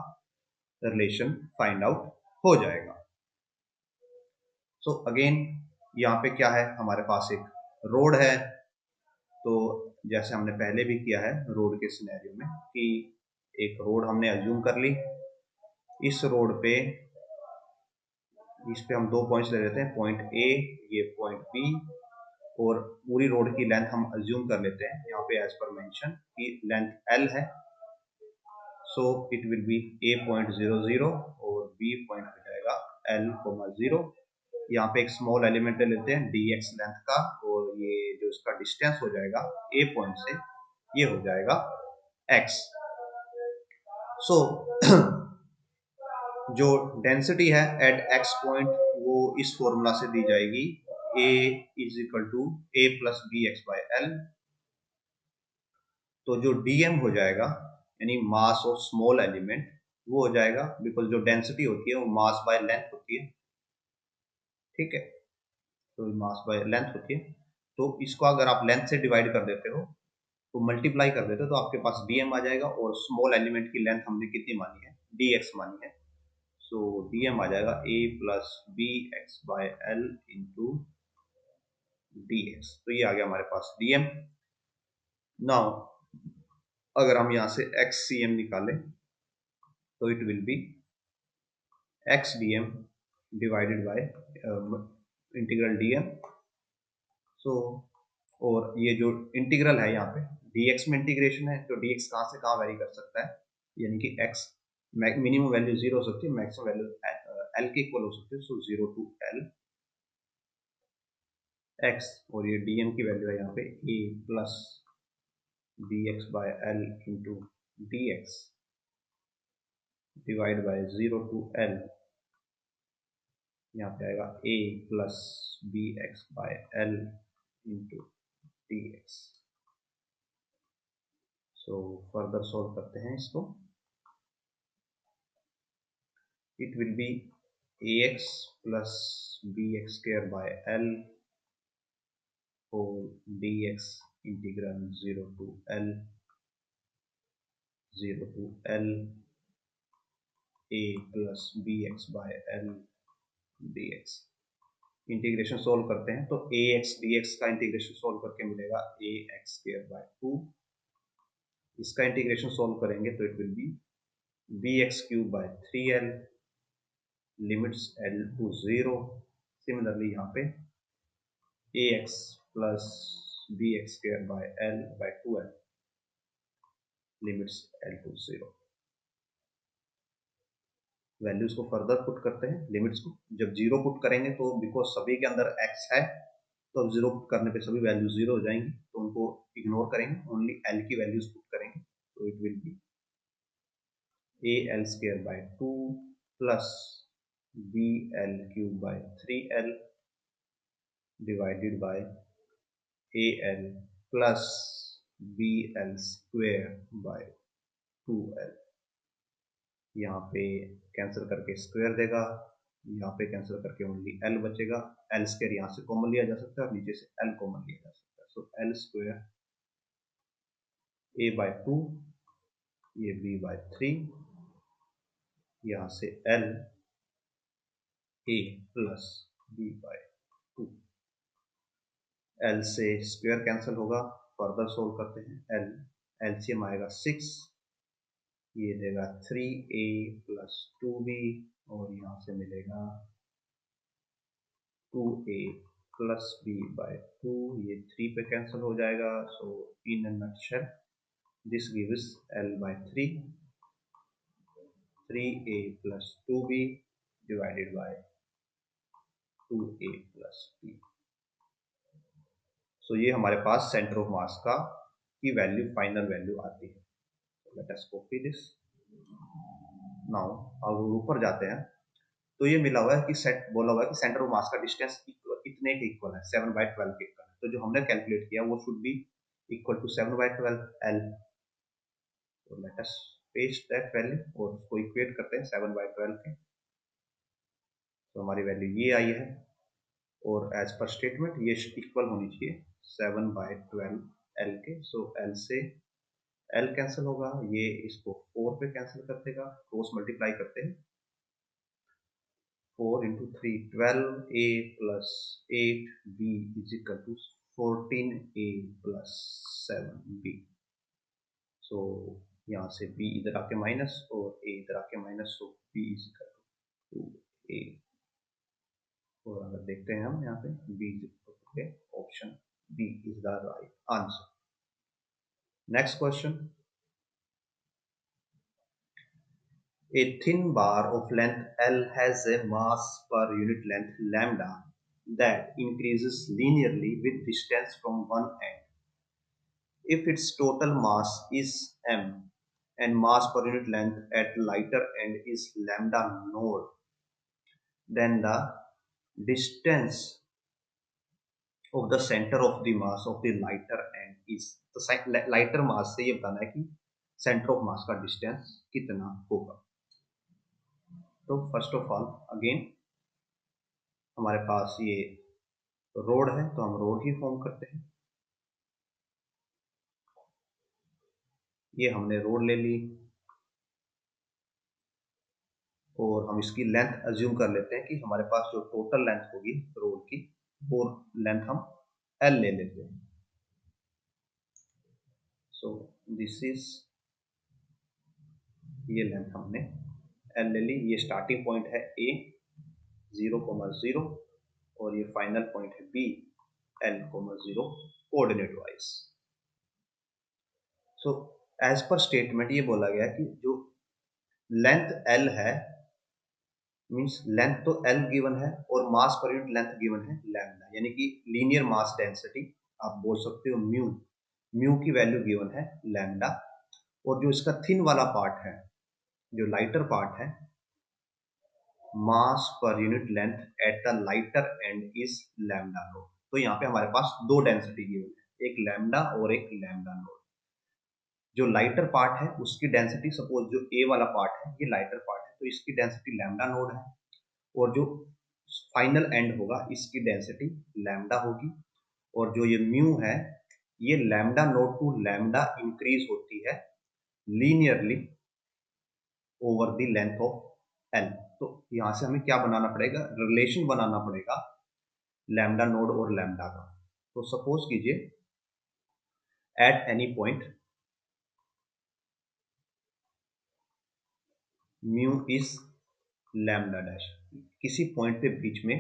रिलेशन फाइंड आउट हो जाएगा। सो अगेन यहाँ पे क्या है, हमारे पास एक रोड है। तो जैसे हमने पहले भी किया है रोड के सिनेरियो में कि एक रोड हमने अज्यूम कर ली, इस रोड पे इस पे हम 2 पॉइंट्स ले लेते हैं, पॉइंट ए ये पॉइंट बी और पूरी रोड की लेंथ हम अज्यूम कर लेते हैं यहाँ पे एज पर मेंशन कि लेंथ एल है। So it will B a.00 और b पॉइंट हो जाएगा l,0। यहाँ पे एक स्मॉल एलिमेंट ले लेते हैं dx लेंथ का और ये जो इसका डिस्टेंस हो जाएगा a पॉइंट से ये हो जाएगा x। सो जो डेंसिटी है एट x पॉइंट वो इस फॉर्मूला से दी जाएगी, a is equal to a plus b x by l. तो जो dm हो जाएगा यानी मास ऑफ स्मॉल एलिमेंट वो हो जाएगा, बिकॉज जो डेंसिटी होती है वो मास बाय लेंथ होती है, ठीक है। तो मास बाय लेंथ होती है, तो इसको अगर आप लेंथ से डिवाइड कर देते हो तो मल्टीप्लाई कर देते हो तो आपके पास dm आ जाएगा और स्मॉल एलिमेंट की लेंथ हमने कितनी मानी है, dx मानी है। सो dm आ जाएगा a plus b x by l into dx। तो ये आ गया हमारे पास dm। नाउ अगर हम यहाँ से xcm निकालें तो it will be x d m divided by integral d m. So और ये जो इंटीग्रल है यहाँ पे dx में इंटीग्रेशन है, तो dx कहाँ से कहाँ वेरी कर सकता है, यानी कि x मिनिमम वैल्यू 0 हो सकती है, मैक्सिमम वैल्यू l के इक्वल हो सकती है। सो 0 to l x, और ये dm की वैल्यू है यहाँ पे a plus dx by l into dx divide by 0 to l, यहाँ पे आएगा a plus bx by l into dx। So further solve करते हैं इसको। It will be ax plus bx square by l whole dx integral 0 to l a plus bx by l dx। Integration solve करते हैं तो ax dx का integration solve करके मिलेगा ax square by 2। इसका इंटीग्रेशन सोल्व करेंगे तो it will be bx cube by 3l limits l to 0। Similarly यहाँ पे ax plus bx square by l by 2l limits l to 0। Values को further put करते हैं, लिमिट्स को जब 0 पुट करेंगे तो बिकॉज सभी के अंदर x है, तो अब 0 पुट करने पे सभी वैल्यू 0 हो जाएंगी, तो उनको इग्नोर करेंगे, ओनली l की वैल्यूज पुट करेंगे। तो it will B al square by 2 plus bl cube by 3l divided by al plus bl square by 2l। यहाँ पे कैंसिल करके स्क्वायर देगा, यहाँ पे कैंसिल करके ओनली l बचेगा। l स्क्वायर यहाँ से कॉमन लिया जा सकता है और नीचे से l कॉमन लिया जा सकता है। So l square a by 2, ये b बाय 3, यहाँ से l a plus b by 2। l से स्क्वायर कैंसिल होगा, फर्दर सोल्व करते हैं। l एलसीएम आएगा 6, ये देगा 3a प्लस 2b, और यहाँ से मिलेगा 2a प्लस b बाय 2, ये 3 पे कैंसिल हो जाएगा। So in a nutshell this gives l by 3, 3a plus 2b divided by 2a plus b। So ये हमारे पास सेंटर ऑफ मास का की वैल्यू, फाइनल वैल्यू आती है। Let us copy this now. अब ऊपर जाते हैं तो ये मिला हुआ है कि सेट बोला हुआ है कि सेंटर ऑफ मास का डिस्टेंस कितने के इक्वल है, 7/12 के इक्वल है। तो जो हमने कैलकुलेट किया वो should be equal to 7/12 l। तो let us paste that value और उसको इक्वेट करते हैं 7/12 के। तो हमारी वैल्यू ये आई है, और एज पर स्टेटमेंट ये इक्वल होनी चाहिए 7/12 l के। सो l से l कैंसिल होगा, ये इसको 4 पे कैंसिल कर देगा, क्रॉस मल्टीप्लाई करते हैं। 4 into 3 12a plus 8b is equal to 14a plus 7b। सो यहाँ से b इधर आके माइनस और a इधर आके minus, so b is equal to 2a। और अगर देखते हैं हम यहाँ पे b is equal to option b is the right answer। Next question. A thin bar of length L has a mass per unit length lambda that increases linearly with distance from one end. If its total mass is m and mass per unit length at lighter end is lambda node, then the distance of the center of the mass of the lighter end is, तो lighter mass से ये बताना है कि center of mass का distance कितना होगा। तो फर्स्ट ऑफ ऑल अगेन हमारे पास ये रोड है, तो हम रोड ही फॉर्म करते हैं। ये हमने रोड ले ली और हम इसकी लेंथ अज्यूम कर लेते हैं कि हमारे पास जो टोटल लेंथ होगी रोड की वो लेंथ हम L ले लेते हैं। सो दिस इज, ये लेंथ हमने एल ले ली, ये स्टार्टिंग पॉइंट है ए 0,0 और ये फाइनल पॉइंट है B L,0 coordinate wise. So as per statement ये बोला गया कि जो लेंथ L है, मींस लेंथ तो L गिवन है और मास पर यूनिट लेंथ गिवन है लैम्डा, यानी कि लीनियर मास डेंसिटी आप बोल सकते हो म्यू। म्यू की वैल्यू गिवन है लैम्डा, और जो इसका थिन वाला पार्ट है, जो लाइटर पार्ट है, मास पर unit length at the lighter end is lambda node. तो यहाँ पे हमारे पास दो डेंसिटी गिवन है, एक लैम्डा और एक लैम्डा नोड। जो लाइटर पार्ट है उसकी डेंसिटी, सपोज जो ए वाला पार्ट है ये लाइटर पार्ट है, तो इसकी डेंसिटी लैम्डा नोड है, और जो फाइनल एंड होगा इसकी डेंसिटी लैम्डा होगी। और जो ये म्यू है, ये lambda nought to lambda increase होती है linearly over the length of L. तो यहां से हमें क्या बनाना पड़ेगा, रिलेशन बनाना पड़ेगा लैम्डा नोड और लैम्डा का। तो सपोज कीजिए at any point mu is lambda dash, किसी पॉइंट पे बीच में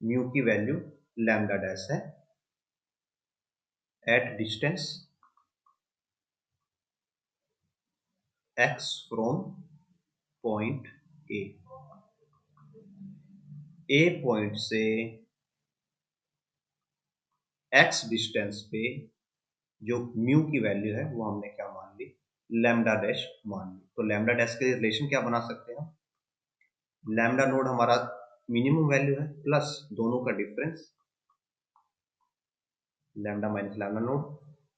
म्यू की वैल्यू लैम्डा डैश है at distance x from point A. A point से x डिस्टेंस पे जो म्यू की वैल्यू है वो हमने क्या मान ली, लैम्डा डैश मान ली। तो लैम्डा डैश के रिलेशन क्या बना सकते हैं, लैम्डा नोड हमारा मिनिमम वैल्यू है प्लस दोनों का difference lambda minus lambda node,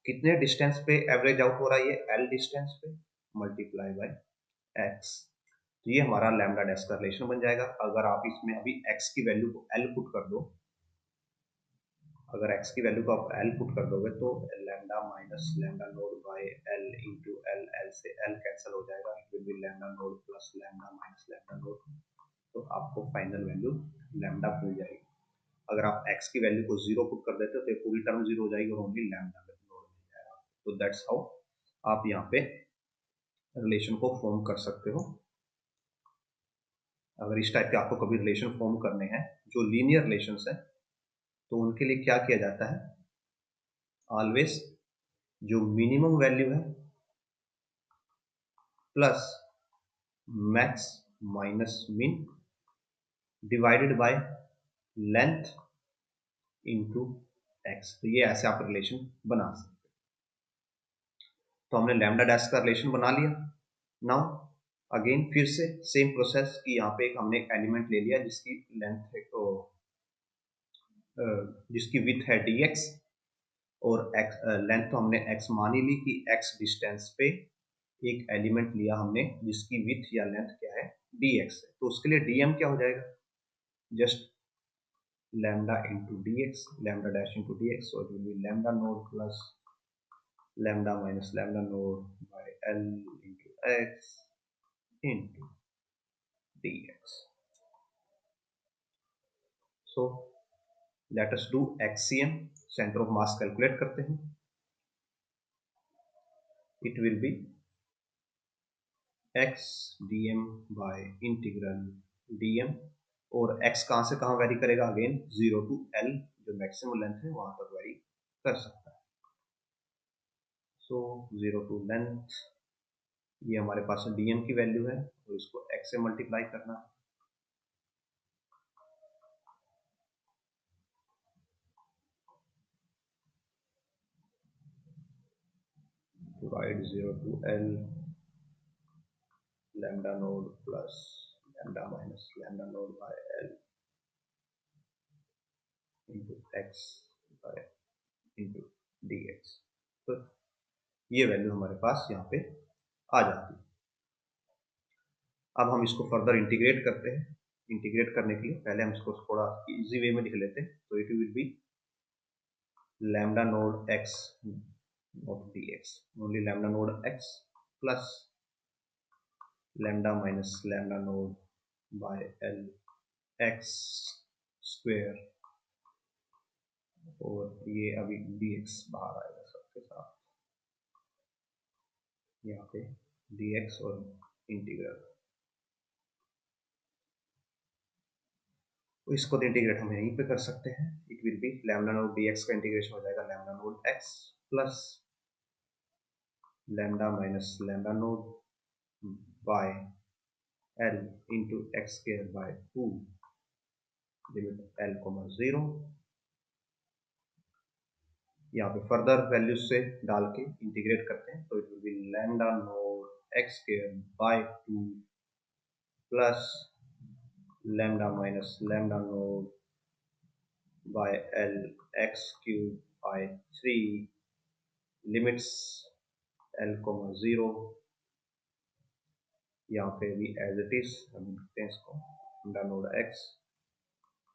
कितने डिस्टेंस पे एवरेज आउट हो रहा है, ये एल डिस्टेंस पे, मल्टीप्लाई बाय एक्स। तो ये हमारा लैम्डा डैश का रिलेशन बन जाएगा। अगर आप इसमें अभी एक्स की वैल्यू को एल पुट कर दो, अगर x की वैल्यू को आप l पुट कर दोगे तो lambda minus lambda node by l into L, L से l कैंसिल हो जाएगा, it will be lambda node plus lambda minus lambda node. तो आपको फाइनल वैल्यू लैम्डा मिल जाएगी। अगर आप x की वैल्यू को 0 पुट कर देते हो तो ये पूरी टर्म 0 हो जाएगी और ओनली लैम्डा नोड मिल जाएगा। तो दैट्स हाउ आप यहाँ पे रिलेशन को फॉर्म कर सकते हो। अगर इस टाइप के आपको कभी रिलेशन फॉर्म करने हैं जो लीनियर रिलेशंस है, तो उनके लिए क्या किया जाता है, ऑलवेज जो मिनिमम वैल्यू है प्लस मैक्स माइनस मिन divided by length into x. तो ये ऐसे आप रिलेशन बना सकते हैं। तो हमने लैम्डा डैश का रिलेशन बना लिया। नाउ अगेन फिर से सेम प्रोसेस की, यहाँ पे एक हमने एक एलिमेंट ले लिया जिसकी लेंथ है तो जिसकी विथ है dx और x लेंथ तो हमने x मान ही ली कि x डिस्टेंस पे एक एलिमेंट लिया हमने जिसकी विथ या लेंथ क्या है dx है। तो उसके लिए dm क्या हो जाएगा, just lambda into dx, lambda dash into dx, so it will be lambda node plus lambda minus lambda node by L into x into dx. So let us do XCM, center of mass calculate करते हैं। It will be x dm by integral dm, और x कहाँ से कहाँ very करेगा, again 0 to L जो maximum length है वहां तक वेरी कर सकता है। सो 0 to लेंथ, ये हमारे पास dm की वैल्यू है और इसको x से मल्टीप्लाई करना है। Divide 0 to L lambda node plus lambda minus lambda node by L into x by into dx। तो ये वैल्यू हमारे पास यहाँ पे आ जाती है। अब हम इसको फर्दर इंटीग्रेट करते हैं। इंटीग्रेट करने के लिए पहले हम इसको थोड़ा इजी वे में लिख लेते हैं। तो it will be lambda nought x not dx, only lambda nought x plus lambda minus lambda node by L x square, और ये अभी dx बाहर आएगा सबके साथ यहाँ पे dx और इंटीग्रल तो इसको तो इंटीग्रेट हम यहीं पे कर सकते हैं। It will be lambda nought dx का इंटीग्रेशन हो जाएगा lambda nought x plus lambda minus lambda node by l into x square by 2 limit l 0। यहाँ पे फर्दर वैल्यूज से डाल के इंटीग्रेट करते हैं तो it will be lambda naught x square by 2 plus lambda minus lambda node by L x cube by 3 limits L, 0। यहाँ पे भी एज इट इज हम लिखते हैं इसको lambda nought x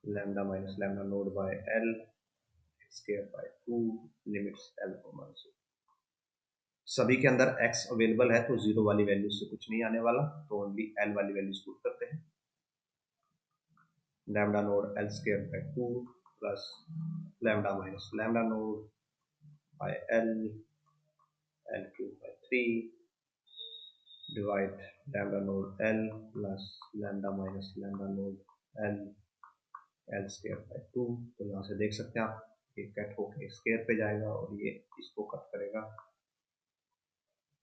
lambda minus lambda node by L square by 2 limits L, 0। सभी के अंदर x अवेलेबल है तो जीरो वाली वैल्यू से कुछ नहीं आने वाला, तो ओनली L वाली वैल्यूज पुट करते हैं। Lambda node L square by 2 plus lambda minus lambda node by L cube by 3 divide lambda node L plus lambda minus lambda node L square by 2। तो यहाँ से देख सकते हैं आप ये कट होकर स्क्वायर पे जाएगा और ये इसको कट करेगा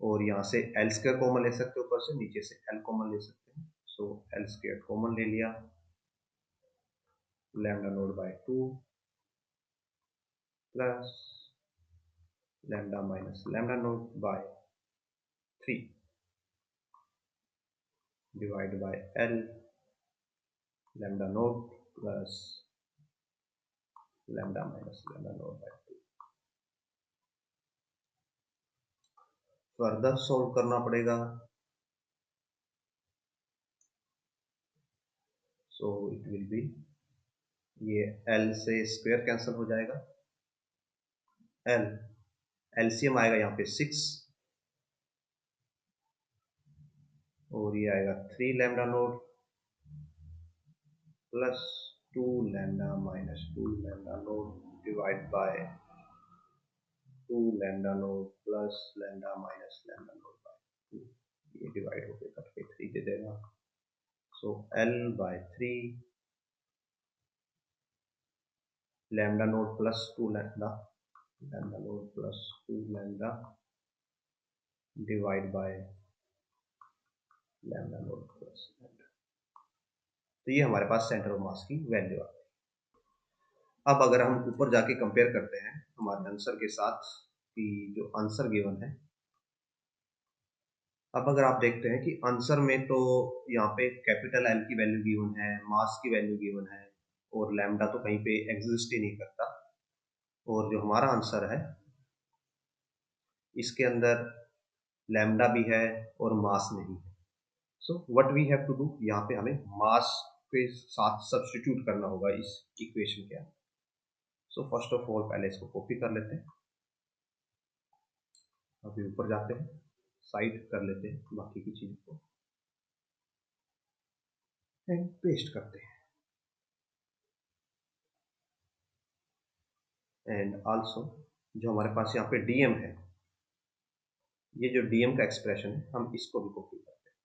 और यहाँ से L स्क्वायर कॉमन ले सकते हैं, ऊपर से नीचे से L कॉमन ले सकते हैं। सो L स्क्वायर कॉमन ले लिया lambda node by 2 plus lambda minus lambda node by 3 divided by L lambda node plus lambda minus lambda node by 2। Further solve करना पड़ेगा। सो इट विल बी ये L से square cancel हो जाएगा, L LCM आएगा यहाँ पे 6 और ये आएगा 3 lambda node plus 2 lambda minus 2 lambda naught divide by 2 lambda node plus lambda minus lambda node by 2। ये डिवाइड होके कट के 3 दे देगा। So L by 3 lambda node plus 2 lambda node plus 2 lambda divide by lambda node plus lambda. तो ये हमारे पास centre of मास की value आ गई। अब अगर हम ऊपर जाके कंपेयर करते हैं हमारे आंसर के साथ कि जो आंसर गिवन है, अब अगर आप देखते हैं कि आंसर में तो यहाँ पे कैपिटल एल की वैल्यू गिवन है, मास की वैल्यू गिवन है और लैम्डा तो कहीं पे एग्जिस्ट ही नहीं करता, और जो हमारा आंसर है इसके अंदर लैम्डा भी है और मास नहीं है। So what we have to do, यहाँ पे हमें मास के साथ सब्स्टिट्यूट करना होगा इस इक्वेशन के अंदर। सो फर्स्ट ऑफ ऑल पहले इसको कॉपी कर लेते हैं, अभी ऊपर जाते हैं, साइड कर लेते हैं बाकी की चीज को एंड पेस्ट करते हैं। एंड आल्सो जो हमारे पास यहाँ पे डीएम है, ये जो डीएम का एक्सप्रेशन है हम इसको भी कॉपी करते हैं।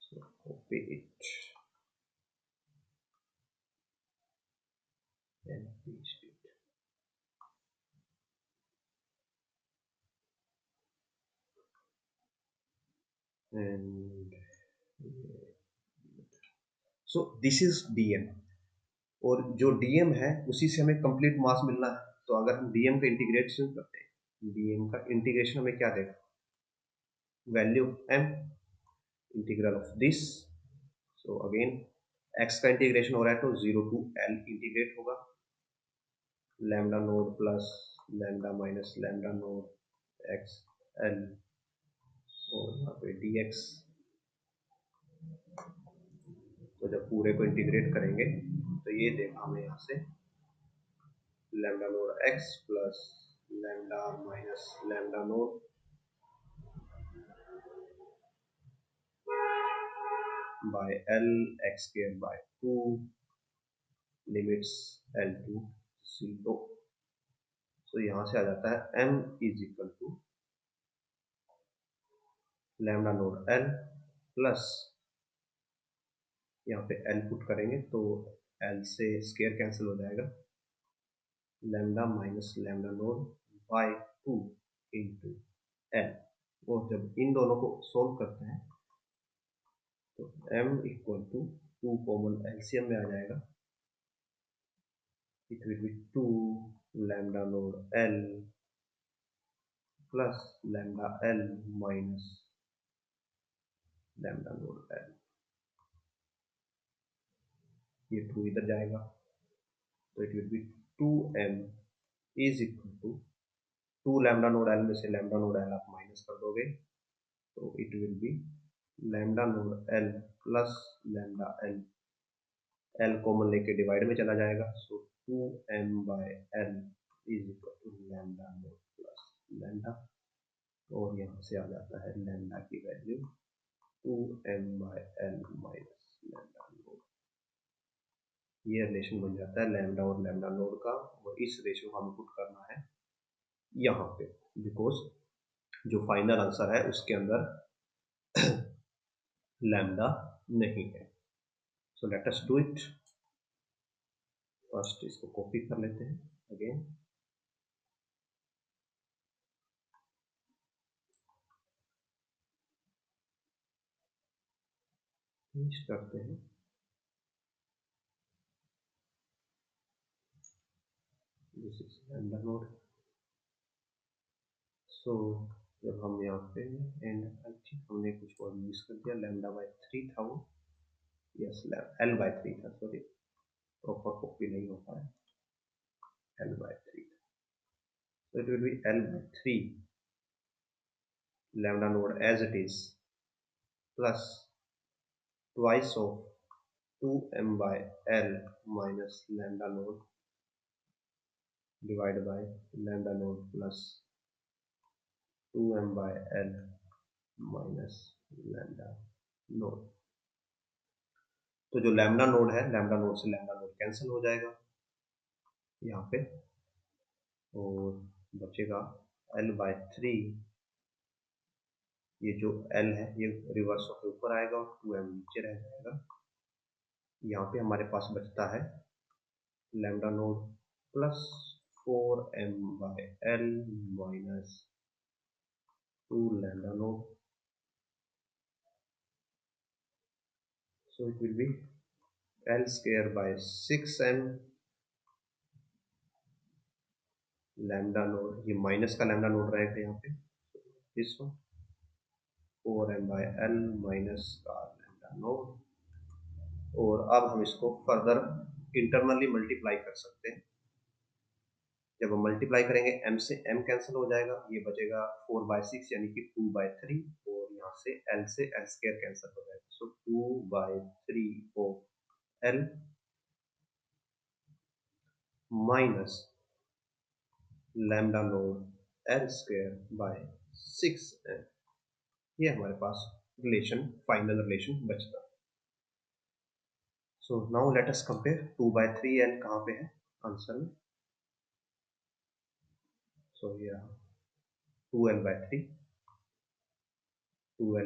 So copy it and paste it। And so this is DM, और जो डीएम है उसी से हमें कंप्लीट मास मिलना है। तो अगर हम डीएम का इंटीग्रेशन करते हैं, डीएम का इंटीग्रेशन हमें क्या देगा, value M integral of this. So again X का इंटीग्रेशन हो रहा है तो 0 टू एल इंटीग्रेट होगा, lambda node plus lambda minus lambda naught X L और यहाँ पे डी एक्स। तो जब पूरे को इंटीग्रेट करेंगे तो ये देगा हमें यहाँ से lambda naught X plus lambda minus lambda node by L X square by 2 limits L to 0। So यहाँ से आ जाता है m is equal to lambda node l plus यहाँ पे l पुट करेंगे तो l से स्केयर कैंसिल हो जाएगा, lambda minus lambda node by 2 into l। और जब इन दोनों को सोल्व करते हैं तो m equal to 2 common LCM में आ जाएगा, it will be 2 lambda node l plus lambda l minus lambda node l। ये 2 इधर जाएगा तो it will be 2m is equal to 2 lambda node l में से लैम्डा नोड l आप माइनस कर दोगे तो it will be lambda node l plus lambda l, l common लेके डिवाइड में चला जाएगा, so 2m by l is equal to lambda node plus lambda, और यहाँ से आ जाता है लैम्डा की value 2m by l minus lambda naught. ये रिलेशन बन जाता है लैम्डा और लैम्डा नोड का, और इस रेशियो को हमें पुट करना है यहाँ पे, बिकॉज जो फाइनल आंसर है उसके अंदर लैम्डा नहीं है। So let us do it. First इसको कॉपी कर लेते हैं अगेन, पेस्ट करते हैं, दिस इज लैम्डा नोड। सो जब हम यहाँ पे एंड आई थिंक हमने कुछ और यूज कर दिया, लैम्डा बाय 3 था वो, यस l बाय 3 था, सॉरी प्रॉपर कॉपी नहीं हो पाया, l by 3, so it will be l by 3 lambda node as it is plus twice of 2m by l minus lambda node divided by lambda node plus 2m by l minus lambda node। तो जो lambda node है, lambda node से lambda node cancel हो जाएगा यहाँ पे, और बचेगा l by 3, ये जो l है ये रिवर्स होकर ऊपर आएगा और 2m नीचे रह जाएगा। यहाँ पे हमारे पास बचता है lambda node plus 4m by l minus 2 lambda node, so it will be l square by 6m lambda naught, ये माइनस का लैम्डा नोड रहेगा यहाँ पे, this one 4m by l minus का लैम्डा नोड। और अब हम इसको फर्दर इंटरनली मल्टीप्लाई कर सकते हैं। जब हम मल्टीप्लाई करेंगे m से m कैंसिल हो जाएगा, ये बचेगा 4 by 6 यानी कि 2 by 3, और यहाँ से l स्क्वायर कैंसिल हो जाएगा, सो 2 by 3 of l minus lambda node l square by 6m। ये हमारे पास रिलेशन, फाइनल रिलेशन बचता। So now let us compare 2 by 3l कहाँ पे है आंसर में, सो ये 2l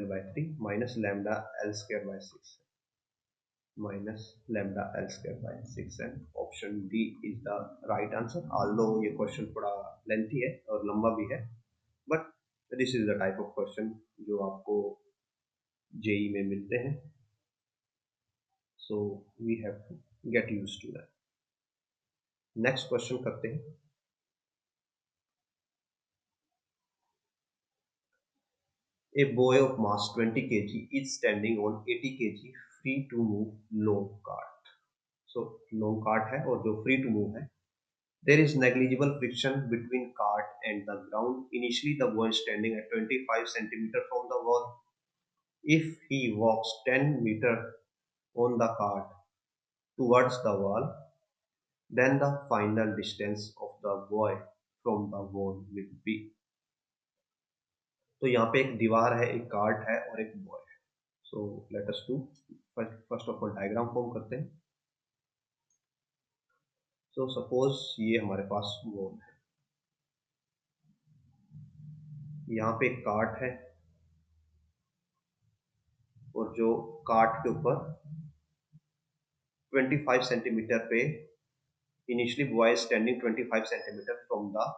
by 3 minus lambda l square by 6 minus lambda l square by 6m। Option D is the right answer, although ये question थोड़ा lengthy है और लंबा भी है, but this is the type of question जो आपको जेई में मिलते हैं, so we have to get used to that. Next question करते हैं। A boy of mass 20 kg is standing on 80 kg free to move long cart। So long cart है और जो free to move है, there is negligible friction between cart and the ground। Initially the boy is standing at 25 centimeter from the wall। If he walks 10 meter on the cart towards the wall, then the final distance of the boy from the wall will be। तो यहाँ पे एक दीवार है, एक cart है और एक बॉय है। So let us do first of all diagram form करते हैं। सो सपोज ये हमारे पास वॉल है, यहाँ पे एक कार्ट है और जो कार्ट के ऊपर 25 सेंटीमीटर पे initially boy standing 25 centimetre from the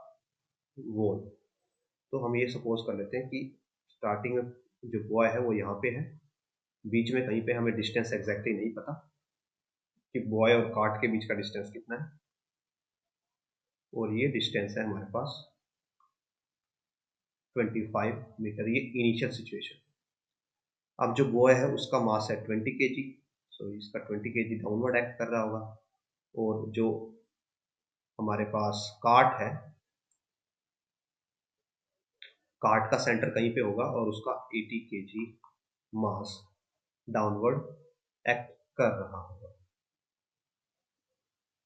wall. तो हम ये सपोज कर लेते हैं कि स्टार्टिंग में जो बॉय है वो यहाँ पे है, बीच में कहीं पे हमें डिस्टेंस एग्जैक्टली नहीं पता कि बॉय और कार्ट के बीच का डिस्टेंस कितना है, और ये डिस्टेंस है हमारे पास 25 मीटर, ये इनिशियल सिचुएशन। अब जो बॉय है उसका मास है 20 kg, सो इसका 20 kg डाउनवर्ड एक्ट कर रहा होगा, और जो हमारे पास कार्ट है, कार्ट का सेंटर कहीं पे होगा और उसका 80 kg मास डाउनवर्ड एक्ट कर रहा होगा।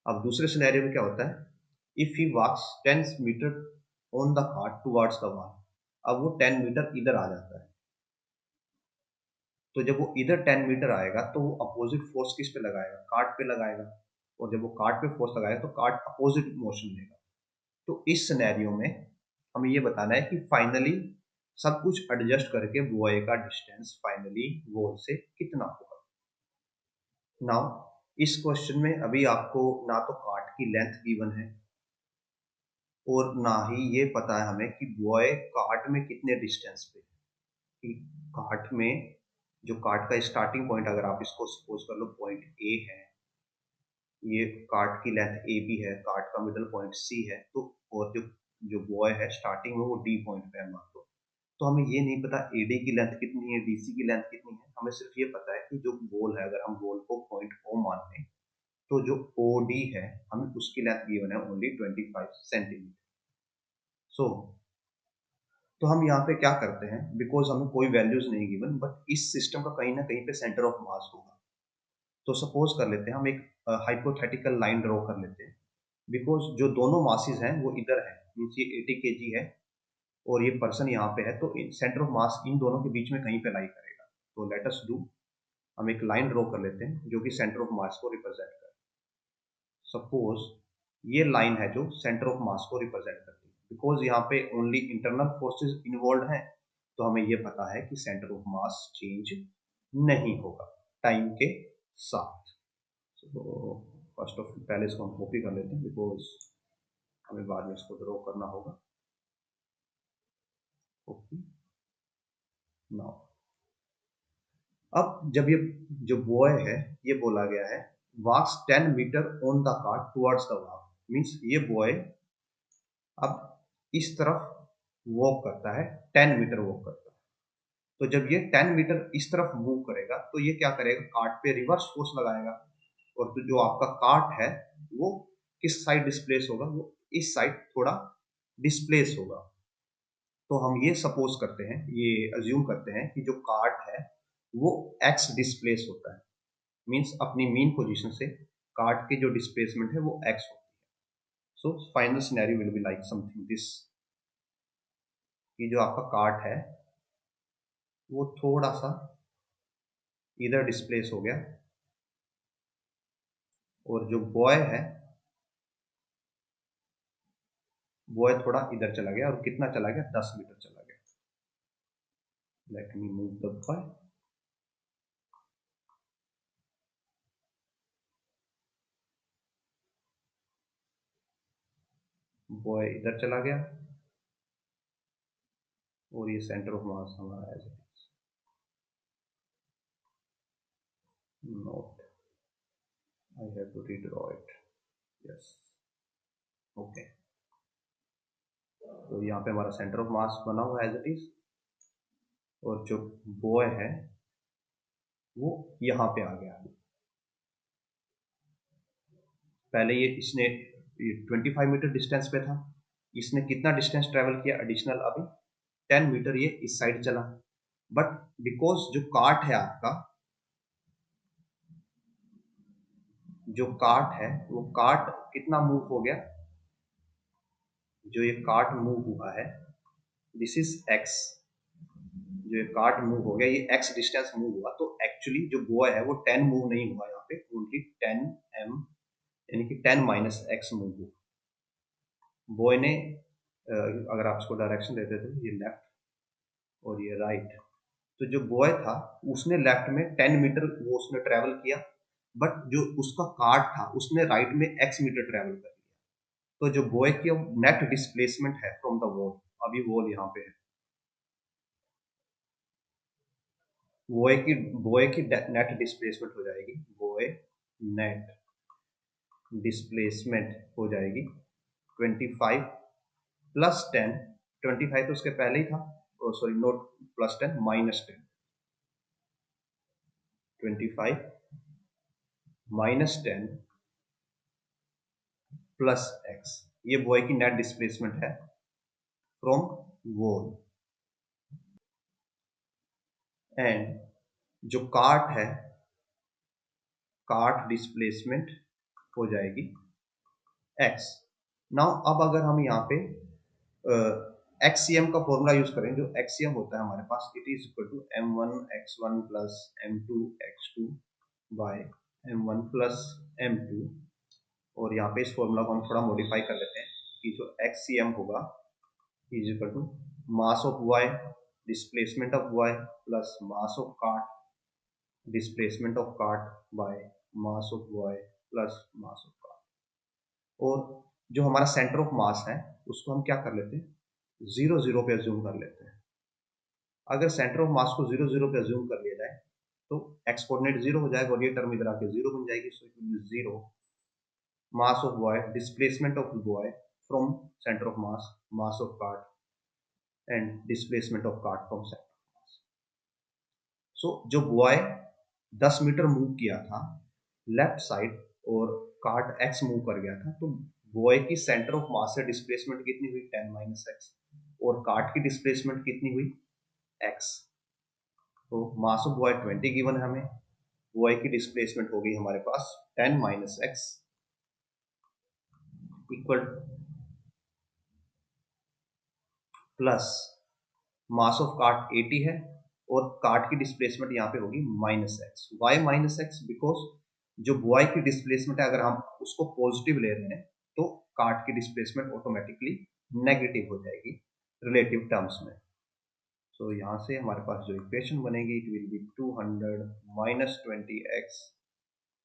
अब दूसरे सिनेरियो में क्या होता है, if he walks 10 metre on the cart towards the wall, अब वो 10 मीटर इधर आ जाता है। तो जब वो इधर 10 मीटर आएगा तो वो अपोजिट फोर्स किस पे लगाएगा, कार्ट पे लगाएगा, और जब वो कार्ट पे फोर्स लगाएगा तो कार्ट अपोजिट मोशन लेगा। तो इस सिनेरियो में हमें ये बताना है कि फाइनली सब कुछ एडजस्ट करके बॉय का डिस्टेंस फाइनली वॉल से कितना होगा। नाउ इस क्वेश्चन में अभी आपको ना तो कार्ट की लेंथ गिवन है और ना ही ये पता है हमें कि बॉय कार्ट में कितने डिस्टेंस पे है। कार्ट में जो कार्ट का स्टार्टिंग पॉइंट, अगर आप इसको सपोज कर लो पॉइंट ए है, ये कार्ट की लेंथ ए बी है, कार्ट का मिडल पॉइंट सी है, तो और जो जो बॉय है स्टार्टिंग में वो डी पॉइंट पे है मान लो। तो हमें ये नहीं पता एडी की लेंथ कितनी है, डीसी की लेंथ कितनी है, हमें सिर्फ ये पता है कि जो गोल है, अगर हम गोल को पॉइंट ओ मान लें तो जो ओ डी है हमें उसकी लेंथ गिवन है ओनली 25 सेंटीमीटर। सो तो हम यहाँ पे क्या करते हैं, बिकॉज हमें कोई वैल्यूज नहीं गिवन, बट इस सिस्टम का कहीं ना कहीं पे सेंटर ऑफ मास होगा। तो सपोज कर लेते हैं हम एक हाइपोथेटिकल लाइन ड्रॉ कर लेते हैं, बिकॉज जो दोनों मासेस हैं वो इधर है, मीन्स ये 80 kg है और ये पर्सन यहाँ पे है, तो सेंटर ऑफ मास इन दोनों के बीच में कहीं पे लाई करेगा। तो लेट अस डू, हम एक लाइन ड्रॉ कर लेते हैं जो कि सेंटर ऑफ मास को रिप्रेजेंट करे। सपोज ये लाइन है जो सेंटर ऑफ मास को रिप्रेजेंट करती है, बिकॉज यहाँ पे ओनली इंटरनल फोर्सेस इन्वॉल्व हैं, तो हमें ये पता है कि सेंटर ऑफ मास चेंज नहीं होगा टाइम के साथ। तो फर्स्ट ऑफ पहले इसको हम कॉपी कर लेते हैं, बिकॉज हमें बाद में इसको ड्रॉ करना होगा। Copy now. अब जब ये जो बॉय है, ये बोला गया है walks 10 metre on the cart towards the wall, means ये बॉय अब इस तरफ वॉक करता है, 10 मीटर वॉक करता है। तो जब ये 10 मीटर इस तरफ मूव करेगा तो ये क्या करेगा, कार्ट पे रिवर्स फोर्स लगाएगा, और तो जो आपका कार्ट है वो किस साइड डिस्प्लेस होगा, वो इस साइड थोड़ा डिस्प्लेस होगा। तो हम ये सपोज करते हैं, ये अज्यूम करते हैं कि जो कार्ट है वो एक्स डिस्प्लेस होता है, मीन्स अपनी मीन पोजीशन से कार्ट की जो डिस्प्लेसमेंट है वो एक्स होती है। So final scenario will be like something this, कि जो आपका कार्ट है वो थोड़ा सा इधर डिस्प्लेस हो गया, और जो बॉय है बॉय थोड़ा इधर चला गया, और कितना चला गया, 10 मीटर चला गया। Let me move the boy. Boy इधर चला गया और ये सेंटर ऑफ मास हमारा X naught, I have to redraw it, yes, okay. तो यहाँ पे हमारा सेंटर ऑफ मास बना हुआ एज इट इज, और जो बॉय है वो यहाँ पे आ गया। पहले ये इसने 25 मीटर डिस्टेंस पे था, इसने कितना डिस्टेंस ट्रेवल किया एडिशनल, अभी 10 मीटर ये इस साइड चला, बट बिकॉज जो कार्ट है आपका, जो कार्ट है वो कार्ट कितना मूव हो गया, जो ये कार्ट मूव हुआ है दिस इज एक्स, जो ये कार्ट मूव हो गया ये एक्स डिस्टेंस मूव हुआ, तो एक्चुअली जो बॉय है वो 10 मूव नहीं हुआ यहाँ पे, ओनली 10 एम, यानी कि 10 माइनस एक्स मूव हुआ। बॉय ने अगर आप इसको डायरेक्शन देते थे ये लेफ्ट, और ये राइट। तो जो बॉय था उसने लेफ्ट में 10 मीटर वो उसने ट्रेवल किया, बट जो उसका कार्ड था उसने राइट में x मीटर ट्रेवल कर लिया। तो जो बॉय की नेट डिस्प्लेसमेंट है फ्रॉम द वॉल, अभी वॉल यहाँ पे है, बॉय की नेट डिस्प्लेसमेंट हो जाएगी, बॉय नेट डिस्प्लेसमेंट हो जाएगी 25 प्लस 10, 25 तो उसके पहले ही था, sorry note plus 10 minus 10, 25 minus 10 plus x, ये बॉय की नेट डिस्प्लेसमेंट है फ्रॉम वॉल। एंड जो कार्ट है, कार्ट डिस्प्लेसमेंट हो जाएगी x। नाउ अब अगर हम यहाँ पे एक्सीएम का फॉर्मूला यूज करें, जो एक्सीएम होता है हमारे पास, it is equal to m1x1 plus m2x2 by m1 plus m2। और यहाँ पे इस फॉर्मूला को हम थोड़ा मॉडिफाई कर लेते हैं कि जो एक्सीएम होगा is equal to mass of y displacement of y plus mass of cart displacement of cart by mass of y plus mass of cart. और जो हमारा सेंटर ऑफ मास है उसको हम क्या कर लेते हैं, 0 0 पे अज्यूम कर लेते हैं। अगर सेंटर ऑफ मास को 0 0 पे अज्यूम कर लिया जाए तो एक्स कोऑर्डिनेट 0 हो जाएगा और ये टर्म इधर आके 0 बन जाएगी। So it will be 0 mass of y displacement of y from centre of mass of cart and displacement of cart from centre of mass. So जो बॉय 10 मीटर मूव किया था लेफ्ट साइड और cart x move कर गया था, तो boy की centre of मास से डिस्प्लेसमेंट कितनी हुई 10 माइनस एक्स, और कार्ट की डिस्प्लेसमेंट कितनी हुई x। तो मास ऑफ बॉय 20 गिवन है हमें, बॉय की डिस्प्लेसमेंट हो गई हमारे पास 10 minus X equal plus mass of cart 80 है और कार्ट की डिस्प्लेसमेंट यहाँ पे होगी minus X. Y minus X, because जो बॉय की डिस्प्लेसमेंट है अगर हम उसको पॉजिटिव ले रहे हैं तो कार्ट की डिस्प्लेसमेंट ऑटोमेटिकली नेगेटिव हो जाएगी रिलेटिव टर्म्स में। तो यहाँ से हमारे पास जो इक्वेशन बनेगी it will be 200 minus 20x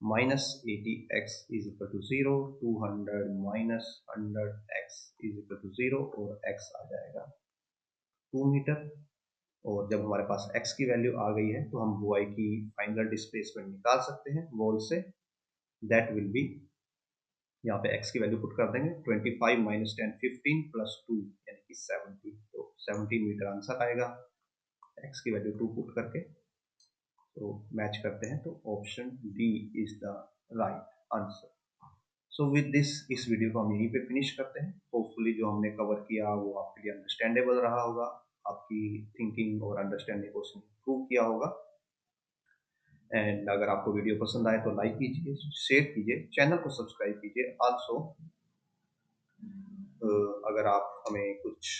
minus 80x is equal to 0, 200 minus 100x is equal to 0 और x आ जाएगा 2 मीटर। और जब हमारे पास x की वैल्यू आ गई है तो हम y की फाइनल डिस्प्लेसमेंट निकाल सकते हैं वॉल से। दैट विल बी, यहाँ पे x की वैल्यू पुट कर देंगे 25 माइनस 10 15 प्लस 2 यानी कि 70, तो 70 मीटर आंसर आएगा x की वैल्यू 2 पुट करके। तो मैच करते हैं तो option D is the right answer. So with this, इस वीडियो को हम यहीं पे फिनिश करते हैं। होपफुली जो हमने कवर किया वो आपके लिए अंडरस्टैंडेबल रहा होगा, आपकी थिंकिंग और अंडरस्टैंडिंग को उसने इम्प्रूव किया होगा। एंड अगर आपको वीडियो पसंद आए तो लाइक कीजिए, शेयर कीजिए, चैनल को सब्सक्राइब कीजिए। आल्सो अगर आप हमें कुछ,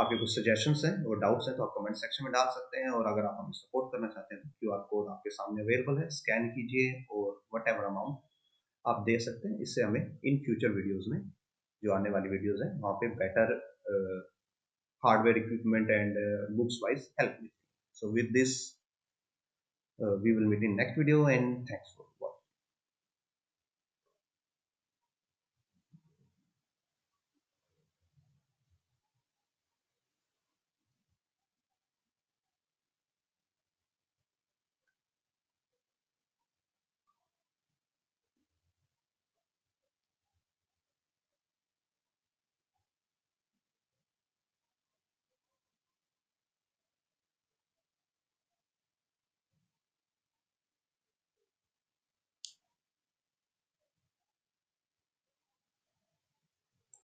आपके कुछ सजेशंस हैं और डाउट्स हैं तो आप कमेंट सेक्शन में डाल सकते हैं। और अगर आप हमें सपोर्ट करना चाहते हैं तो क्यूआर कोड आपके सामने अवेलेबल है, स्कैन कीजिए और वट एवर अमाउंट आप दे सकते हैं। इससे हमें इन फ्यूचर वीडियोस में, जो आने वाली वीडियोस हैं, वहाँ पे better hardware equipment and books wise help मिलती है। So with this we will meet in next video, and thanks for